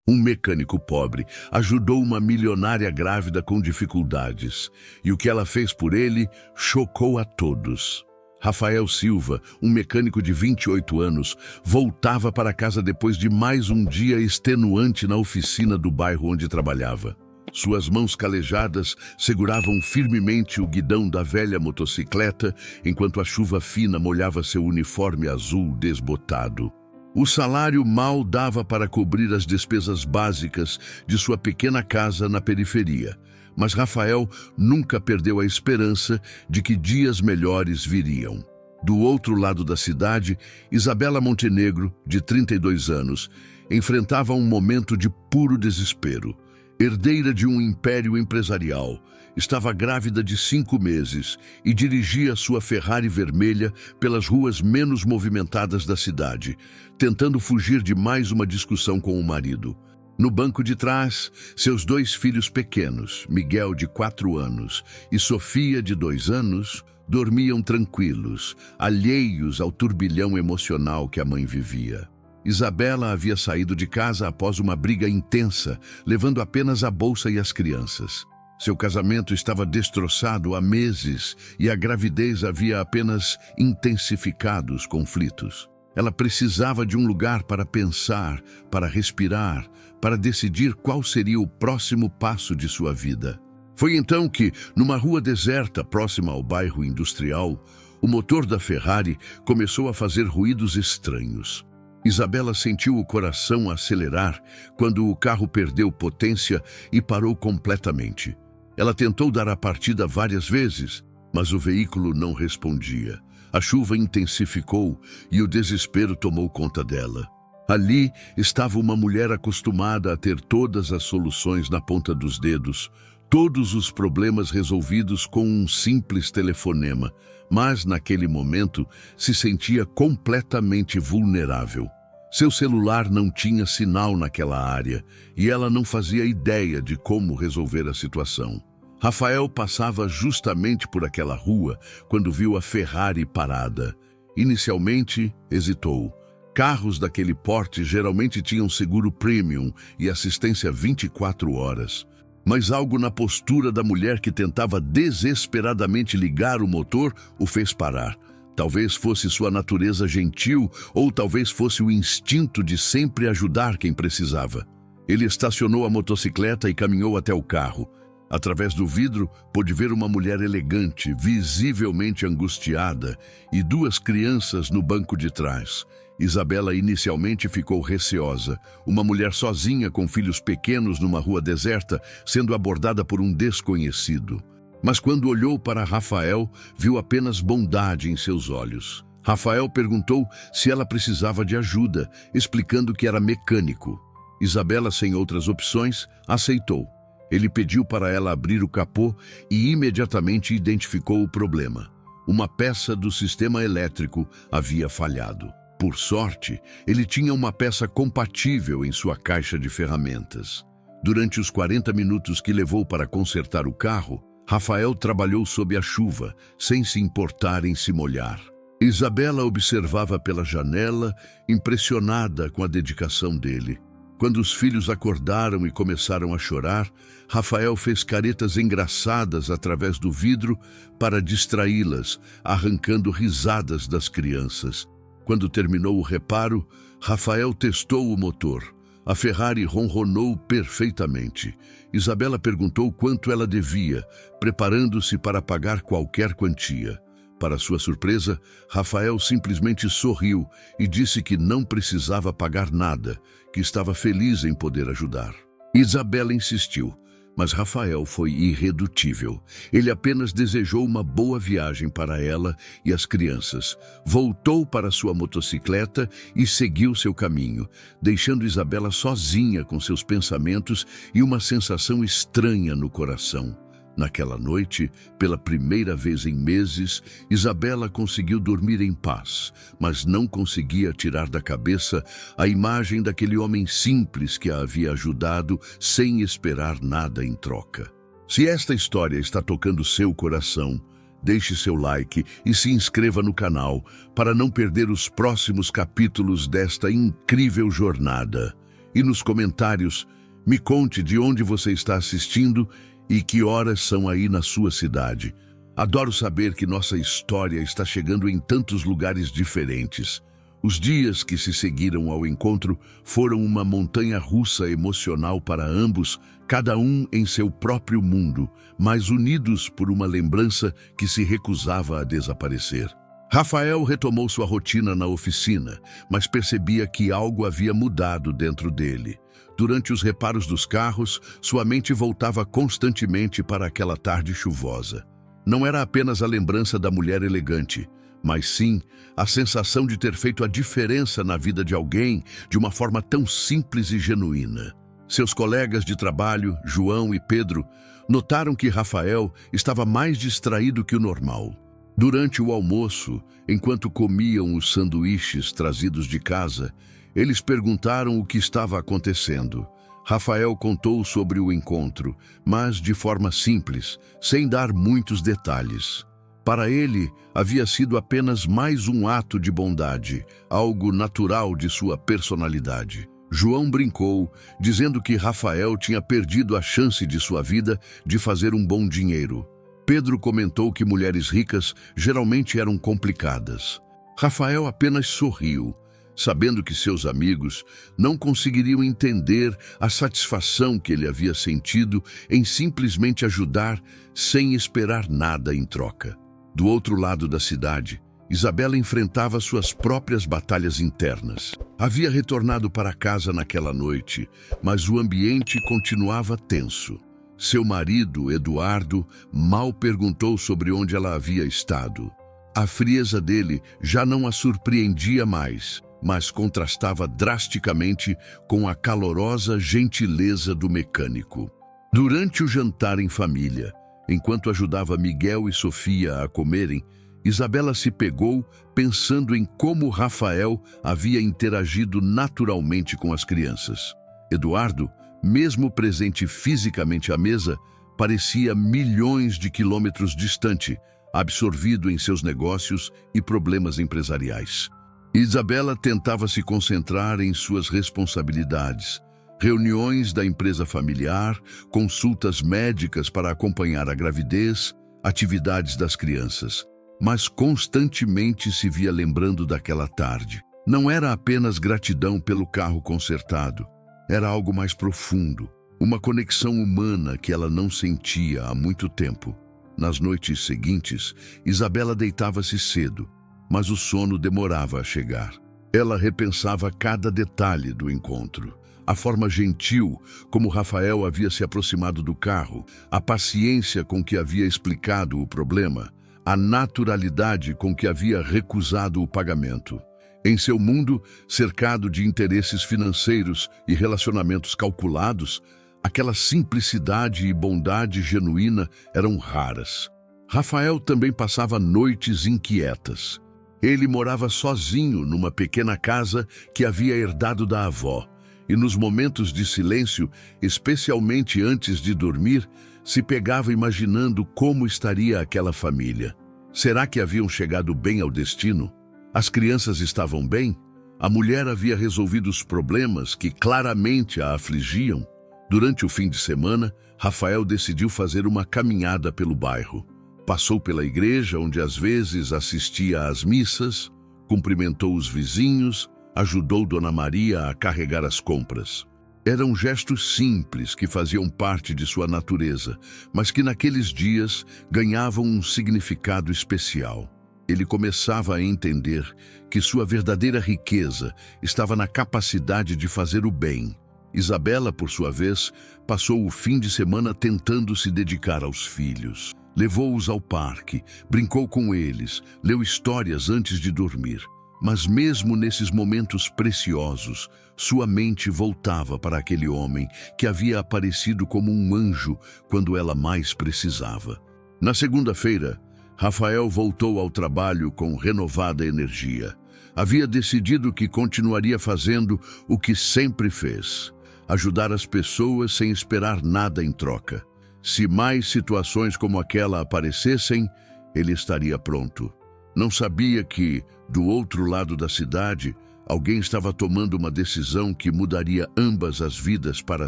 Um mecânico pobre ajudou uma milionária grávida com dificuldades, e o que ela fez por ele chocou a todos. Rafael Silva, um mecânico de 28 anos, voltava para casa depois de mais um dia extenuante na oficina do bairro onde trabalhava. Suas mãos calejadas seguravam firmemente o guidão da velha motocicleta, enquanto a chuva fina molhava seu uniforme azul desbotado. O salário mal dava para cobrir as despesas básicas de sua pequena casa na periferia, mas Rafael nunca perdeu a esperança de que dias melhores viriam. Do outro lado da cidade, Isabela Montenegro, de 32 anos, enfrentava um momento de puro desespero. Herdeira de um império empresarial, estava grávida de 5 meses e dirigia sua Ferrari vermelha pelas ruas menos movimentadas da cidade, tentando fugir de mais uma discussão com o marido. No banco de trás, seus 2 filhos pequenos, Miguel, de 4 anos, e Sofia, de 2 anos, dormiam tranquilos, alheios ao turbilhão emocional que a mãe vivia. Isabela havia saído de casa após uma briga intensa, levando apenas a bolsa e as crianças. Seu casamento estava destroçado há meses e a gravidez havia apenas intensificado os conflitos. Ela precisava de um lugar para pensar, para respirar, para decidir qual seria o próximo passo de sua vida. Foi então que, numa rua deserta próxima ao bairro industrial, o motor da Ferrari começou a fazer ruídos estranhos. Isabela sentiu o coração acelerar quando o carro perdeu potência e parou completamente. Ela tentou dar a partida várias vezes, mas o veículo não respondia. A chuva intensificou e o desespero tomou conta dela. Ali estava uma mulher acostumada a ter todas as soluções na ponta dos dedos, todos os problemas resolvidos com um simples telefonema, mas naquele momento se sentia completamente vulnerável. Seu celular não tinha sinal naquela área e ela não fazia ideia de como resolver a situação. Rafael passava justamente por aquela rua quando viu a Ferrari parada. Inicialmente, hesitou. Carros daquele porte geralmente tinham seguro premium e assistência 24 horas. Mas algo na postura da mulher que tentava desesperadamente ligar o motor o fez parar. Talvez fosse sua natureza gentil ou talvez fosse o instinto de sempre ajudar quem precisava. Ele estacionou a motocicleta e caminhou até o carro. Através do vidro, pôde ver uma mulher elegante, visivelmente angustiada, e 2 crianças no banco de trás. Isabela inicialmente ficou receosa, uma mulher sozinha com filhos pequenos numa rua deserta, sendo abordada por um desconhecido. Mas quando olhou para Rafael, viu apenas bondade em seus olhos. Rafael perguntou se ela precisava de ajuda, explicando que era mecânico. Isabela, sem outras opções, aceitou. Ele pediu para ela abrir o capô e imediatamente identificou o problema. Uma peça do sistema elétrico havia falhado. Por sorte, ele tinha uma peça compatível em sua caixa de ferramentas. Durante os 40 minutos que levou para consertar o carro, Rafael trabalhou sob a chuva, sem se importar em se molhar. Isabela observava pela janela, impressionada com a dedicação dele. Quando os filhos acordaram e começaram a chorar, Rafael fez caretas engraçadas através do vidro para distraí-las, arrancando risadas das crianças. Quando terminou o reparo, Rafael testou o motor. A Ferrari ronronou perfeitamente. Isabela perguntou quanto ela devia, preparando-se para pagar qualquer quantia. Para sua surpresa, Rafael simplesmente sorriu e disse que não precisava pagar nada, que estava feliz em poder ajudar. Isabela insistiu, mas Rafael foi irredutível. Ele apenas desejou uma boa viagem para ela e as crianças. Voltou para sua motocicleta e seguiu seu caminho, deixando Isabela sozinha com seus pensamentos e uma sensação estranha no coração. Naquela noite, pela primeira vez em meses, Isabela conseguiu dormir em paz, mas não conseguia tirar da cabeça a imagem daquele homem simples que a havia ajudado sem esperar nada em troca. Se esta história está tocando seu coração, deixe seu like e se inscreva no canal para não perder os próximos capítulos desta incrível jornada. E nos comentários, me conte de onde você está assistindo e que horas são aí na sua cidade. Adoro saber que nossa história está chegando em tantos lugares diferentes. Os dias que se seguiram ao encontro foram uma montanha-russa emocional para ambos, cada um em seu próprio mundo, mas unidos por uma lembrança que se recusava a desaparecer. Rafael retomou sua rotina na oficina, mas percebia que algo havia mudado dentro dele. Durante os reparos dos carros, sua mente voltava constantemente para aquela tarde chuvosa. Não era apenas a lembrança da mulher elegante, mas sim a sensação de ter feito a diferença na vida de alguém de uma forma tão simples e genuína. Seus colegas de trabalho, João e Pedro, notaram que Rafael estava mais distraído que o normal. Durante o almoço, enquanto comiam os sanduíches trazidos de casa, eles perguntaram o que estava acontecendo. Rafael contou sobre o encontro, mas de forma simples, sem dar muitos detalhes. Para ele, havia sido apenas mais um ato de bondade, algo natural de sua personalidade. João brincou, dizendo que Rafael tinha perdido a chance de sua vida de fazer um bom dinheiro. Pedro comentou que mulheres ricas geralmente eram complicadas. Rafael apenas sorriu, sabendo que seus amigos não conseguiriam entender a satisfação que ele havia sentido em simplesmente ajudar sem esperar nada em troca. Do outro lado da cidade, Isabela enfrentava suas próprias batalhas internas. Havia retornado para casa naquela noite, mas o ambiente continuava tenso. Seu marido, Eduardo, mal perguntou sobre onde ela havia estado. A frieza dele já não a surpreendia mais, mas contrastava drasticamente com a calorosa gentileza do mecânico. Durante o jantar em família, enquanto ajudava Miguel e Sofia a comerem, Isabela se pegou pensando em como Rafael havia interagido naturalmente com as crianças. Eduardo, mesmo presente fisicamente à mesa, parecia milhões de quilômetros distante, absorvido em seus negócios e problemas empresariais. Isabela tentava se concentrar em suas responsabilidades, reuniões da empresa familiar, consultas médicas para acompanhar a gravidez, atividades das crianças, mas constantemente se via lembrando daquela tarde. Não era apenas gratidão pelo carro consertado, era algo mais profundo, uma conexão humana que ela não sentia há muito tempo. Nas noites seguintes, Isabela deitava-se cedo, mas o sono demorava a chegar. Ela repensava cada detalhe do encontro. A forma gentil como Rafael havia se aproximado do carro, a paciência com que havia explicado o problema, a naturalidade com que havia recusado o pagamento. Em seu mundo, cercado de interesses financeiros e relacionamentos calculados, aquela simplicidade e bondade genuína eram raras. Rafael também passava noites inquietas. Ele morava sozinho numa pequena casa que havia herdado da avó, e nos momentos de silêncio, especialmente antes de dormir, se pegava imaginando como estaria aquela família. Será que haviam chegado bem ao destino? As crianças estavam bem? A mulher havia resolvido os problemas que claramente a afligiam? Durante o fim de semana, Rafael decidiu fazer uma caminhada pelo bairro. Passou pela igreja, onde às vezes assistia às missas, cumprimentou os vizinhos, ajudou Dona Maria a carregar as compras. Eram gestos simples que faziam parte de sua natureza, mas que naqueles dias ganhavam um significado especial. Ele começava a entender que sua verdadeira riqueza estava na capacidade de fazer o bem. Isabela, por sua vez, passou o fim de semana tentando se dedicar aos filhos. Levou-os ao parque, brincou com eles, leu histórias antes de dormir. Mas mesmo nesses momentos preciosos, sua mente voltava para aquele homem que havia aparecido como um anjo quando ela mais precisava. Na segunda-feira, Rafael voltou ao trabalho com renovada energia. Havia decidido que continuaria fazendo o que sempre fez: ajudar as pessoas sem esperar nada em troca. Se mais situações como aquela aparecessem, ele estaria pronto. Não sabia que, do outro lado da cidade, Alguém estava tomando uma decisão que mudaria ambas as vidas para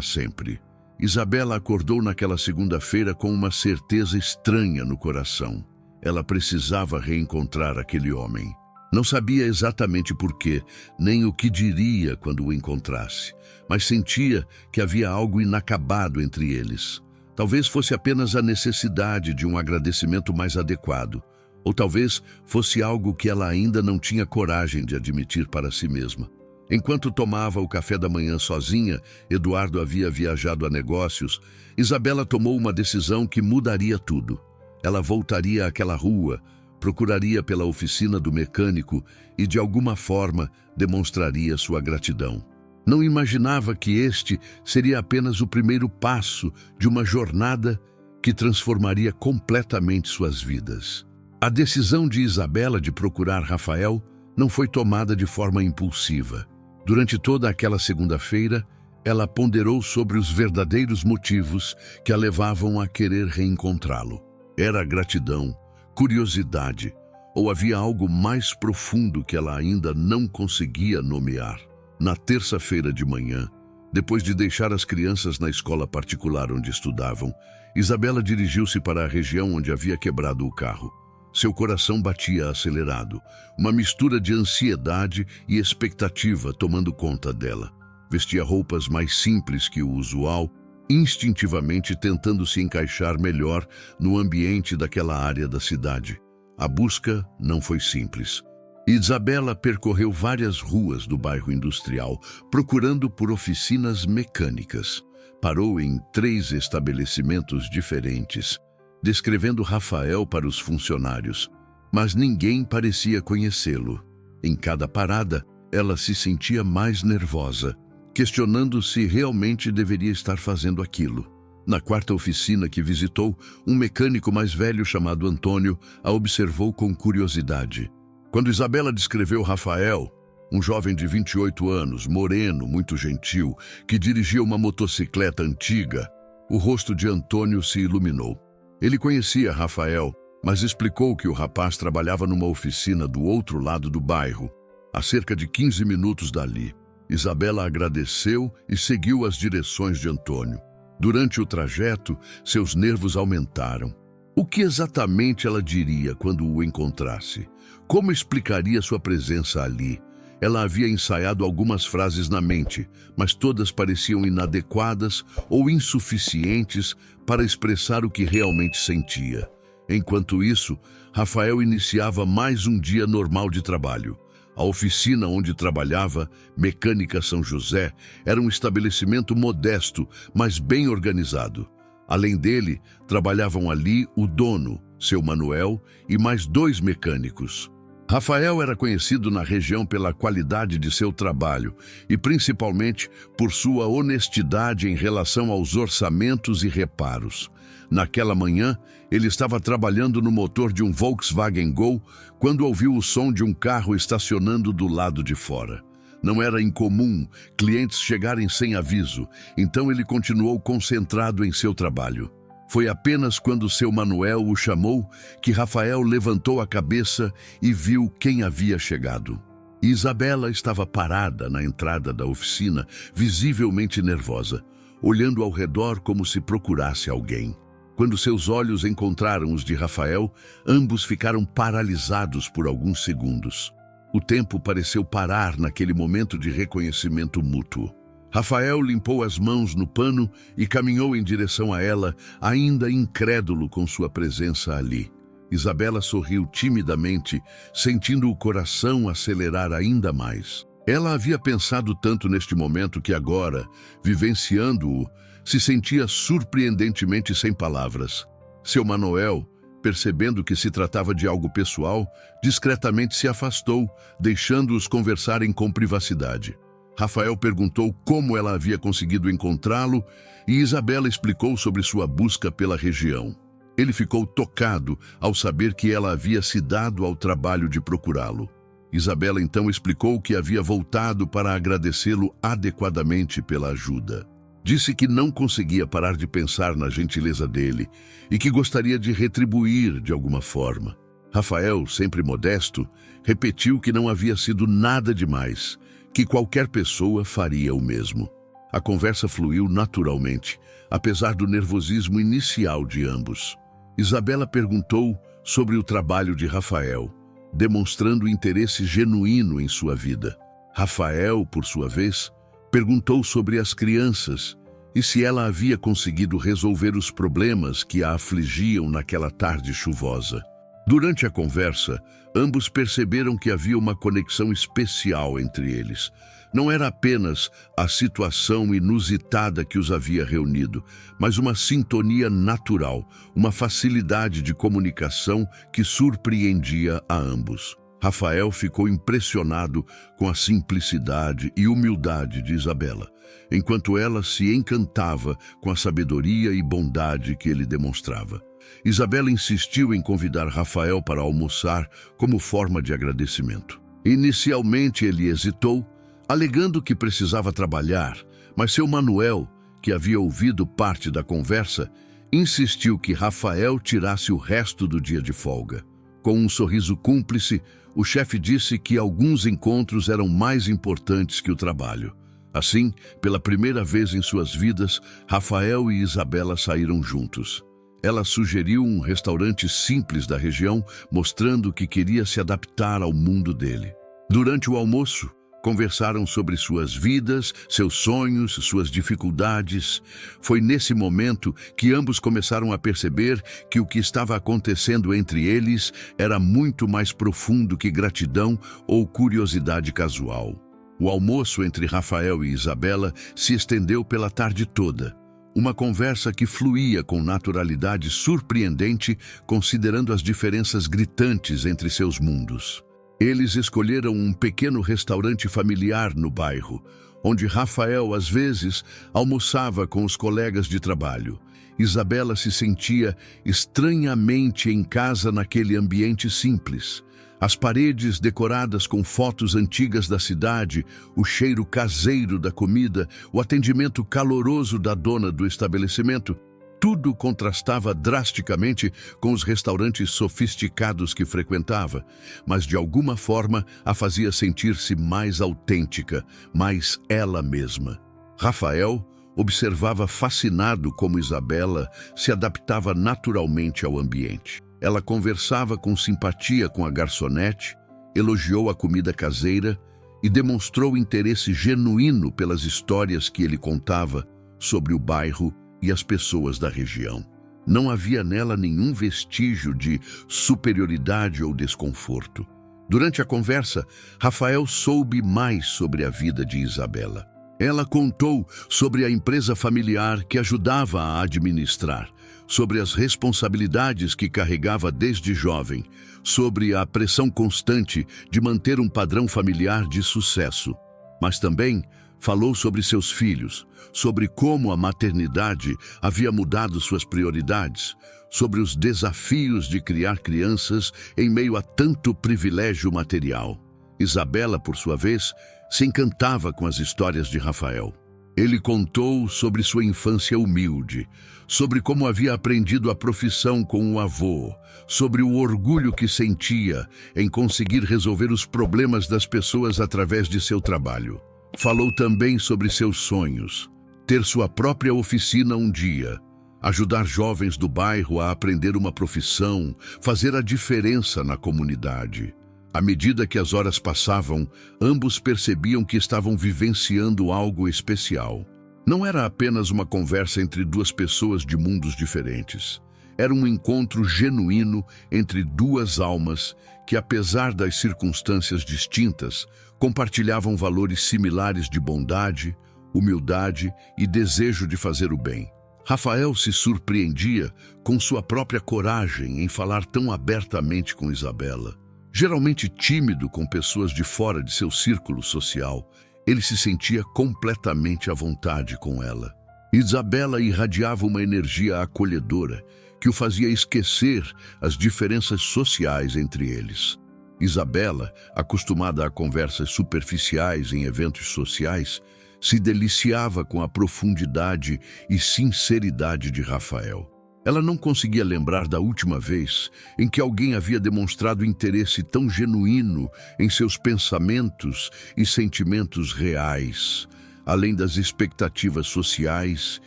sempre. Isabela acordou naquela segunda-feira com uma certeza estranha no coração. Ela precisava reencontrar aquele homem. Não sabia exatamente porquê, nem o que diria quando o encontrasse, mas sentia que havia algo inacabado entre eles. Talvez fosse apenas a necessidade de um agradecimento mais adequado, ou talvez fosse algo que ela ainda não tinha coragem de admitir para si mesma. Enquanto tomava o café da manhã sozinha, Eduardo havia viajado a negócios, Isabela tomou uma decisão que mudaria tudo. Ela voltaria àquela rua, procuraria pela oficina do mecânico e, de alguma forma, demonstraria sua gratidão. Não imaginava que este seria apenas o primeiro passo de uma jornada que transformaria completamente suas vidas. A decisão de Isabela de procurar Rafael não foi tomada de forma impulsiva. Durante toda aquela segunda-feira, ela ponderou sobre os verdadeiros motivos que a levavam a querer reencontrá-lo. Era gratidão, curiosidade, ou havia algo mais profundo que ela ainda não conseguia nomear. Na terça-feira de manhã, depois de deixar as crianças na escola particular onde estudavam, Isabela dirigiu-se para a região onde havia quebrado o carro. Seu coração batia acelerado, uma mistura de ansiedade e expectativa tomando conta dela. Vestia roupas mais simples que o usual, instintivamente tentando se encaixar melhor no ambiente daquela área da cidade. A busca não foi simples. Isabela percorreu várias ruas do bairro industrial, procurando por oficinas mecânicas. Parou em 3 estabelecimentos diferentes, descrevendo Rafael para os funcionários, mas ninguém parecia conhecê-lo. Em cada parada, ela se sentia mais nervosa, questionando se realmente deveria estar fazendo aquilo. Na 4ª oficina que visitou, um mecânico mais velho chamado Antônio a observou com curiosidade. Quando Isabela descreveu Rafael, um jovem de 28 anos, moreno, muito gentil, que dirigia uma motocicleta antiga, o rosto de Antônio se iluminou. Ele conhecia Rafael, mas explicou que o rapaz trabalhava numa oficina do outro lado do bairro, a cerca de 15 minutos dali. Isabela agradeceu e seguiu as direções de Antônio. Durante o trajeto, seus nervos aumentaram. O que exatamente ela diria quando o encontrasse? Como explicaria sua presença ali? Ela havia ensaiado algumas frases na mente, mas todas pareciam inadequadas ou insuficientes para expressar o que realmente sentia. Enquanto isso, Rafael iniciava mais um dia normal de trabalho. A oficina onde trabalhava, Mecânica São José, era um estabelecimento modesto, mas bem organizado. Além dele, trabalhavam ali o dono, seu Manuel, e mais 2 mecânicos. Rafael era conhecido na região pela qualidade de seu trabalho e principalmente por sua honestidade em relação aos orçamentos e reparos. Naquela manhã, ele estava trabalhando no motor de um Volkswagen Gol quando ouviu o som de um carro estacionando do lado de fora. Não era incomum clientes chegarem sem aviso, então ele continuou concentrado em seu trabalho. Foi apenas quando seu Manuel o chamou que Rafael levantou a cabeça e viu quem havia chegado. Isabela estava parada na entrada da oficina, visivelmente nervosa, olhando ao redor como se procurasse alguém. Quando seus olhos encontraram os de Rafael, ambos ficaram paralisados por alguns segundos. O tempo pareceu parar naquele momento de reconhecimento mútuo. Rafael limpou as mãos no pano e caminhou em direção a ela, ainda incrédulo com sua presença ali. Isabela sorriu timidamente, sentindo o coração acelerar ainda mais. Ela havia pensado tanto neste momento que agora, vivenciando-o, se sentia surpreendentemente sem palavras. Seu Manuel, percebendo que se tratava de algo pessoal, discretamente se afastou, deixando-os conversarem com privacidade. Rafael perguntou como ela havia conseguido encontrá-lo e Isabela explicou sobre sua busca pela região. Ele ficou tocado ao saber que ela havia se dado ao trabalho de procurá-lo. Isabela então explicou que havia voltado para agradecê-lo adequadamente pela ajuda. Disse que não conseguia parar de pensar na gentileza dele e que gostaria de retribuir de alguma forma. Rafael, sempre modesto, repetiu que não havia sido nada demais, que qualquer pessoa faria o mesmo. A conversa fluiu naturalmente, apesar do nervosismo inicial de ambos. Isabela perguntou sobre o trabalho de Rafael, demonstrando interesse genuíno em sua vida. Rafael, por sua vez, perguntou sobre as crianças e se ela havia conseguido resolver os problemas que a afligiam naquela tarde chuvosa. Durante a conversa, ambos perceberam que havia uma conexão especial entre eles. Não era apenas a situação inusitada que os havia reunido, mas uma sintonia natural, uma facilidade de comunicação que surpreendia a ambos. Rafael ficou impressionado com a simplicidade e humildade de Isabela, enquanto ela se encantava com a sabedoria e bondade que ele demonstrava. Isabela insistiu em convidar Rafael para almoçar como forma de agradecimento. Inicialmente ele hesitou, alegando que precisava trabalhar, mas seu Manuel, que havia ouvido parte da conversa, insistiu que Rafael tirasse o resto do dia de folga. Com um sorriso cúmplice, o chefe disse que alguns encontros eram mais importantes que o trabalho. Assim, pela primeira vez em suas vidas, Rafael e Isabela saíram juntos. Ela sugeriu um restaurante simples da região, mostrando que queria se adaptar ao mundo dele. Durante o almoço, conversaram sobre suas vidas, seus sonhos, suas dificuldades. Foi nesse momento que ambos começaram a perceber que o que estava acontecendo entre eles era muito mais profundo que gratidão ou curiosidade casual. O almoço entre Rafael e Isabela se estendeu pela tarde toda. Uma conversa que fluía com naturalidade surpreendente, considerando as diferenças gritantes entre seus mundos. Eles escolheram um pequeno restaurante familiar no bairro, onde Rafael, às vezes, almoçava com os colegas de trabalho. Isabela se sentia estranhamente em casa naquele ambiente simples. As paredes decoradas com fotos antigas da cidade, o cheiro caseiro da comida, o atendimento caloroso da dona do estabelecimento, tudo contrastava drasticamente com os restaurantes sofisticados que frequentava, mas de alguma forma a fazia sentir-se mais autêntica, mais ela mesma. Rafael observava fascinado como Isabela se adaptava naturalmente ao ambiente. Ela conversava com simpatia com a garçonete, elogiou a comida caseira e demonstrou interesse genuíno pelas histórias que ele contava sobre o bairro e as pessoas da região. Não havia nela nenhum vestígio de superioridade ou desconforto. Durante a conversa, Rafael soube mais sobre a vida de Isabela. Ela contou sobre a empresa familiar que ajudava a administrar, sobre as responsabilidades que carregava desde jovem, sobre a pressão constante de manter um padrão familiar de sucesso. Mas também falou sobre seus filhos, sobre como a maternidade havia mudado suas prioridades, sobre os desafios de criar crianças em meio a tanto privilégio material. Isabela, por sua vez, se encantava com as histórias de Rafael. Ele contou sobre sua infância humilde, sobre como havia aprendido a profissão com o avô, sobre o orgulho que sentia em conseguir resolver os problemas das pessoas através de seu trabalho. Falou também sobre seus sonhos, ter sua própria oficina um dia, ajudar jovens do bairro a aprender uma profissão, fazer a diferença na comunidade. À medida que as horas passavam, ambos percebiam que estavam vivenciando algo especial. Não era apenas uma conversa entre duas pessoas de mundos diferentes. Era um encontro genuíno entre duas almas que, apesar das circunstâncias distintas, compartilhavam valores similares de bondade, humildade e desejo de fazer o bem. Rafael se surpreendia com sua própria coragem em falar tão abertamente com Isabela. Geralmente tímido com pessoas de fora de seu círculo social, ele se sentia completamente à vontade com ela. Isabela irradiava uma energia acolhedora que o fazia esquecer as diferenças sociais entre eles. Isabela, acostumada a conversas superficiais em eventos sociais, se deliciava com a profundidade e sinceridade de Rafael. Ela não conseguia lembrar da última vez em que alguém havia demonstrado interesse tão genuíno em seus pensamentos e sentimentos reais, além das expectativas sociais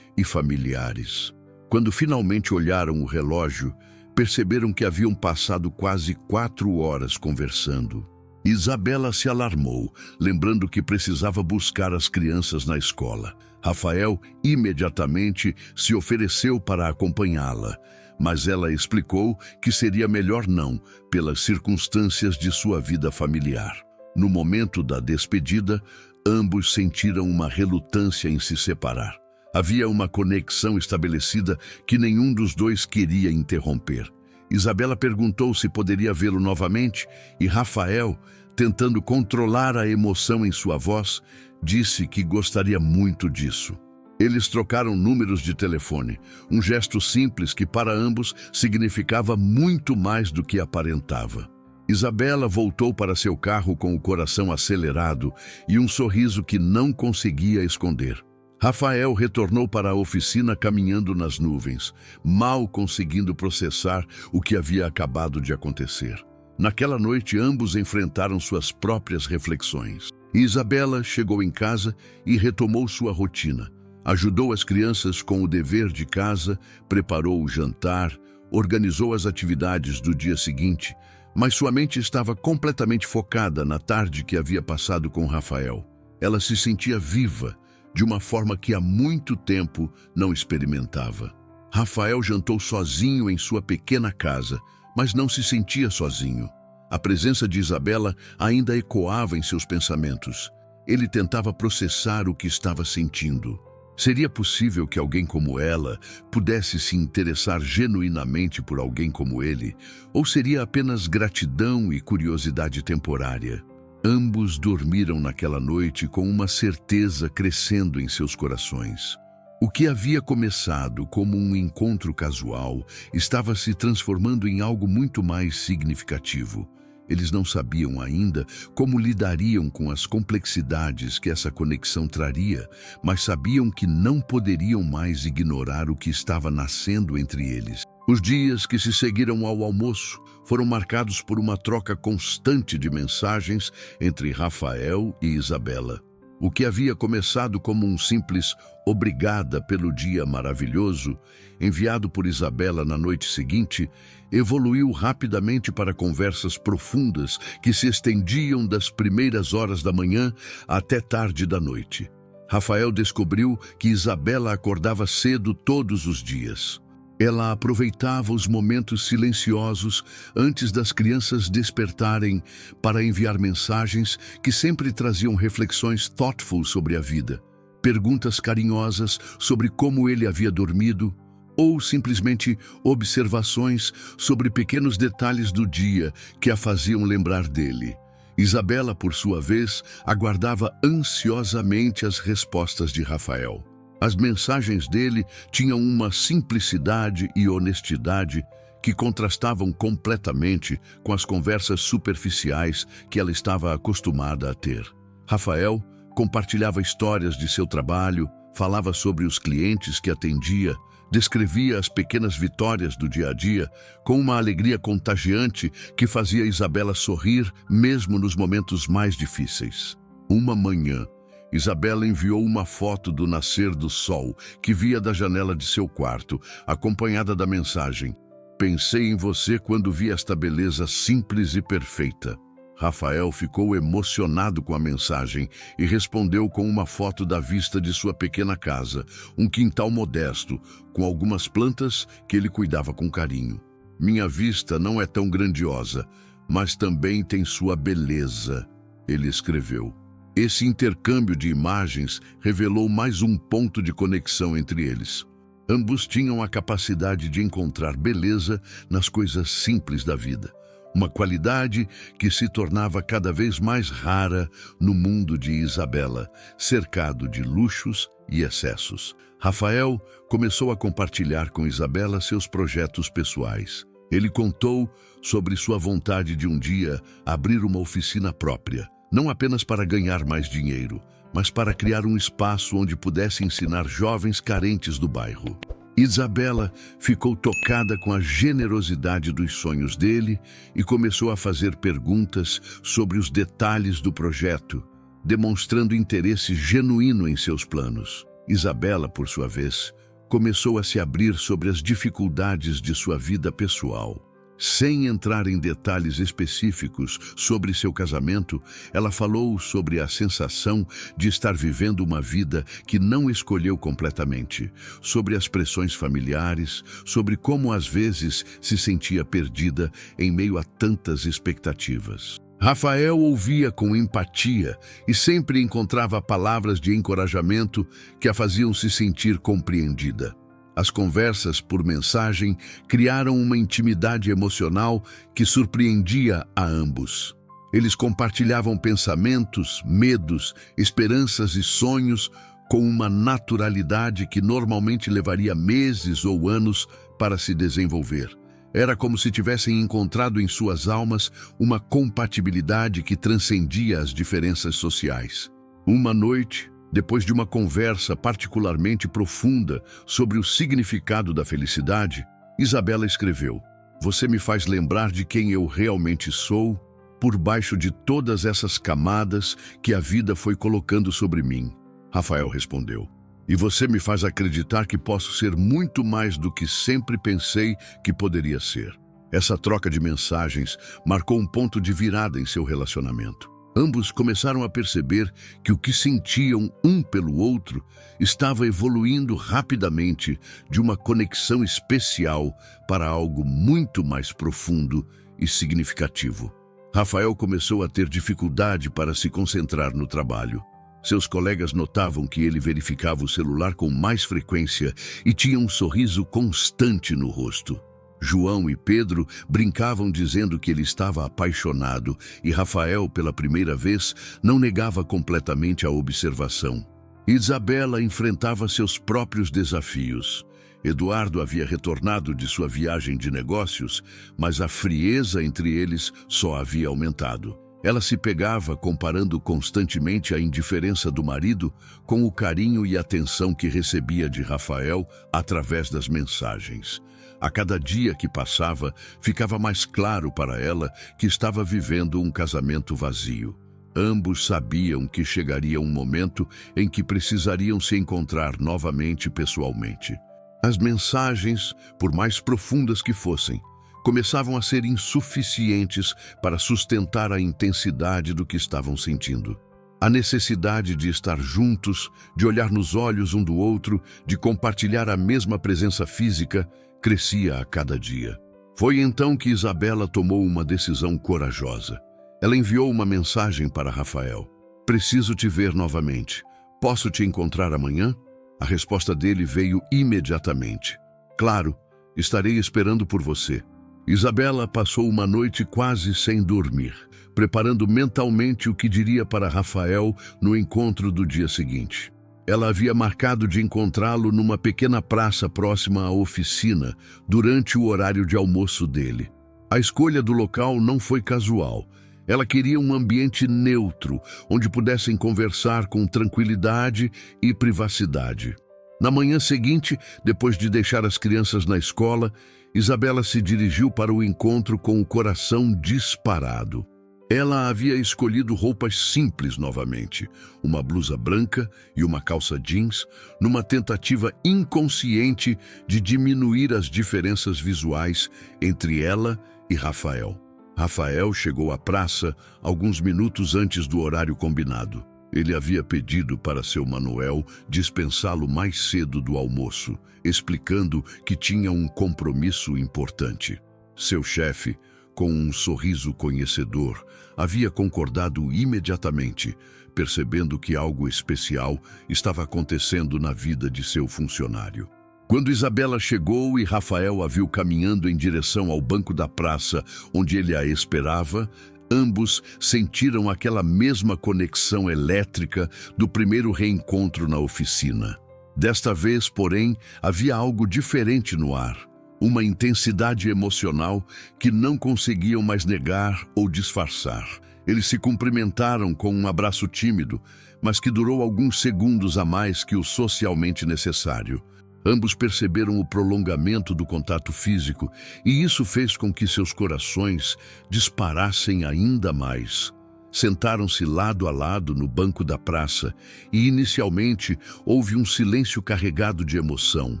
e familiares. Quando finalmente olharam o relógio, perceberam que haviam passado quase 4 horas conversando. Isabela se alarmou, lembrando que precisava buscar as crianças na escola. Rafael imediatamente se ofereceu para acompanhá-la, mas ela explicou que seria melhor não, pelas circunstâncias de sua vida familiar. No momento da despedida, ambos sentiram uma relutância em se separar. Havia uma conexão estabelecida que nenhum dos dois queria interromper. Isabela perguntou se poderia vê-lo novamente e Rafael, tentando controlar a emoção em sua voz, disse que gostaria muito disso. Eles trocaram números de telefone, um gesto simples que para ambos significava muito mais do que aparentava. Isabela voltou para seu carro com o coração acelerado e um sorriso que não conseguia esconder. Rafael retornou para a oficina caminhando nas nuvens, mal conseguindo processar o que havia acabado de acontecer. Naquela noite, ambos enfrentaram suas próprias reflexões. Isabela chegou em casa e retomou sua rotina. Ajudou as crianças com o dever de casa, preparou o jantar, organizou as atividades do dia seguinte, mas sua mente estava completamente focada na tarde que havia passado com Rafael. Ela se sentia viva, de uma forma que há muito tempo não experimentava. Rafael jantou sozinho em sua pequena casa, mas não se sentia sozinho. A presença de Isabela ainda ecoava em seus pensamentos. Ele tentava processar o que estava sentindo. Seria possível que alguém como ela pudesse se interessar genuinamente por alguém como ele? Ou seria apenas gratidão e curiosidade temporária? Ambos dormiram naquela noite com uma certeza crescendo em seus corações. O que havia começado como um encontro casual estava se transformando em algo muito mais significativo. Eles não sabiam ainda como lidariam com as complexidades que essa conexão traria, mas sabiam que não poderiam mais ignorar o que estava nascendo entre eles. Os dias que se seguiram ao almoço foram marcados por uma troca constante de mensagens entre Rafael e Isabela. O que havia começado como um simples "obrigada pelo dia maravilhoso", enviado por Isabela na noite seguinte, evoluiu rapidamente para conversas profundas que se estendiam das primeiras horas da manhã até tarde da noite. Rafael descobriu que Isabela acordava cedo todos os dias. Ela aproveitava os momentos silenciosos antes das crianças despertarem para enviar mensagens que sempre traziam reflexões thoughtful sobre a vida, perguntas carinhosas sobre como ele havia dormido, ou simplesmente observações sobre pequenos detalhes do dia que a faziam lembrar dele. Isabela, por sua vez, aguardava ansiosamente as respostas de Rafael. As mensagens dele tinham uma simplicidade e honestidade que contrastavam completamente com as conversas superficiais que ela estava acostumada a ter. Rafael compartilhava histórias de seu trabalho, falava sobre os clientes que atendia, descrevia as pequenas vitórias do dia a dia com uma alegria contagiante que fazia Isabela sorrir mesmo nos momentos mais difíceis. Uma manhã, Isabela enviou uma foto do nascer do sol que via da janela de seu quarto, acompanhada da mensagem: "Pensei em você quando vi esta beleza simples e perfeita." Rafael ficou emocionado com a mensagem e respondeu com uma foto da vista de sua pequena casa, um quintal modesto, com algumas plantas que ele cuidava com carinho. "Minha vista não é tão grandiosa, mas também tem sua beleza", ele escreveu. Esse intercâmbio de imagens revelou mais um ponto de conexão entre eles. Ambos tinham a capacidade de encontrar beleza nas coisas simples da vida, uma qualidade que se tornava cada vez mais rara no mundo de Isabela, cercado de luxos e excessos. Rafael começou a compartilhar com Isabela seus projetos pessoais. Ele contou sobre sua vontade de um dia abrir uma oficina própria, não apenas para ganhar mais dinheiro, mas para criar um espaço onde pudesse ensinar jovens carentes do bairro. Isabela ficou tocada com a generosidade dos sonhos dele e começou a fazer perguntas sobre os detalhes do projeto, demonstrando interesse genuíno em seus planos. Isabela, por sua vez, começou a se abrir sobre as dificuldades de sua vida pessoal. Sem entrar em detalhes específicos sobre seu casamento, ela falou sobre a sensação de estar vivendo uma vida que não escolheu completamente, sobre as pressões familiares, sobre como às vezes se sentia perdida em meio a tantas expectativas. Rafael ouvia com empatia e sempre encontrava palavras de encorajamento que a faziam se sentir compreendida. As conversas por mensagem criaram uma intimidade emocional que surpreendia a ambos. Eles compartilhavam pensamentos, medos, esperanças e sonhos com uma naturalidade que normalmente levaria meses ou anos para se desenvolver. Era como se tivessem encontrado em suas almas uma compatibilidade que transcendia as diferenças sociais. Uma noite, depois de uma conversa particularmente profunda sobre o significado da felicidade, Isabela escreveu: "Você me faz lembrar de quem eu realmente sou, por baixo de todas essas camadas que a vida foi colocando sobre mim." Rafael respondeu: "E você me faz acreditar que posso ser muito mais do que sempre pensei que poderia ser." Essa troca de mensagens marcou um ponto de virada em seu relacionamento. Ambos começaram a perceber que o que sentiam um pelo outro estava evoluindo rapidamente de uma conexão especial para algo muito mais profundo e significativo. Rafael começou a ter dificuldade para se concentrar no trabalho. Seus colegas notavam que ele verificava o celular com mais frequência e tinha um sorriso constante no rosto. João e Pedro brincavam dizendo que ele estava apaixonado e Rafael, pela primeira vez, não negava completamente a observação. Isabela enfrentava seus próprios desafios. Eduardo havia retornado de sua viagem de negócios, mas a frieza entre eles só havia aumentado. Ela se pegava comparando constantemente a indiferença do marido com o carinho e atenção que recebia de Rafael através das mensagens. A cada dia que passava, ficava mais claro para ela que estava vivendo um casamento vazio. Ambos sabiam que chegaria um momento em que precisariam se encontrar novamente pessoalmente. As mensagens, por mais profundas que fossem, começavam a ser insuficientes para sustentar a intensidade do que estavam sentindo. A necessidade de estar juntos, de olhar nos olhos um do outro, de compartilhar a mesma presença física, crescia a cada dia. Foi então que Isabela tomou uma decisão corajosa. Ela enviou uma mensagem para Rafael: "Preciso te ver novamente. Posso te encontrar amanhã?" A resposta dele veio imediatamente: "Claro, estarei esperando por você." Isabela passou uma noite quase sem dormir, preparando mentalmente o que diria para Rafael no encontro do dia seguinte. Ela havia marcado de encontrá-lo numa pequena praça próxima à oficina, durante o horário de almoço dele. A escolha do local não foi casual. Ela queria um ambiente neutro, onde pudessem conversar com tranquilidade e privacidade. Na manhã seguinte, depois de deixar as crianças na escola, Isabela se dirigiu para o encontro com o coração disparado. Ela havia escolhido roupas simples novamente, uma blusa branca e uma calça jeans, numa tentativa inconsciente de diminuir as diferenças visuais entre ela e Rafael. Rafael chegou à praça alguns minutos antes do horário combinado. Ele havia pedido para seu Manuel dispensá-lo mais cedo do almoço, explicando que tinha um compromisso importante. Seu chefe, com um sorriso conhecedor, havia concordado imediatamente, percebendo que algo especial estava acontecendo na vida de seu funcionário. Quando Isabela chegou e Rafael a viu caminhando em direção ao banco da praça onde ele a esperava, ambos sentiram aquela mesma conexão elétrica do primeiro reencontro na oficina. Desta vez, porém, havia algo diferente no ar. Uma intensidade emocional que não conseguiam mais negar ou disfarçar. Eles se cumprimentaram com um abraço tímido, mas que durou alguns segundos a mais que o socialmente necessário. Ambos perceberam o prolongamento do contato físico e isso fez com que seus corações disparassem ainda mais. Sentaram-se lado a lado no banco da praça e inicialmente houve um silêncio carregado de emoção.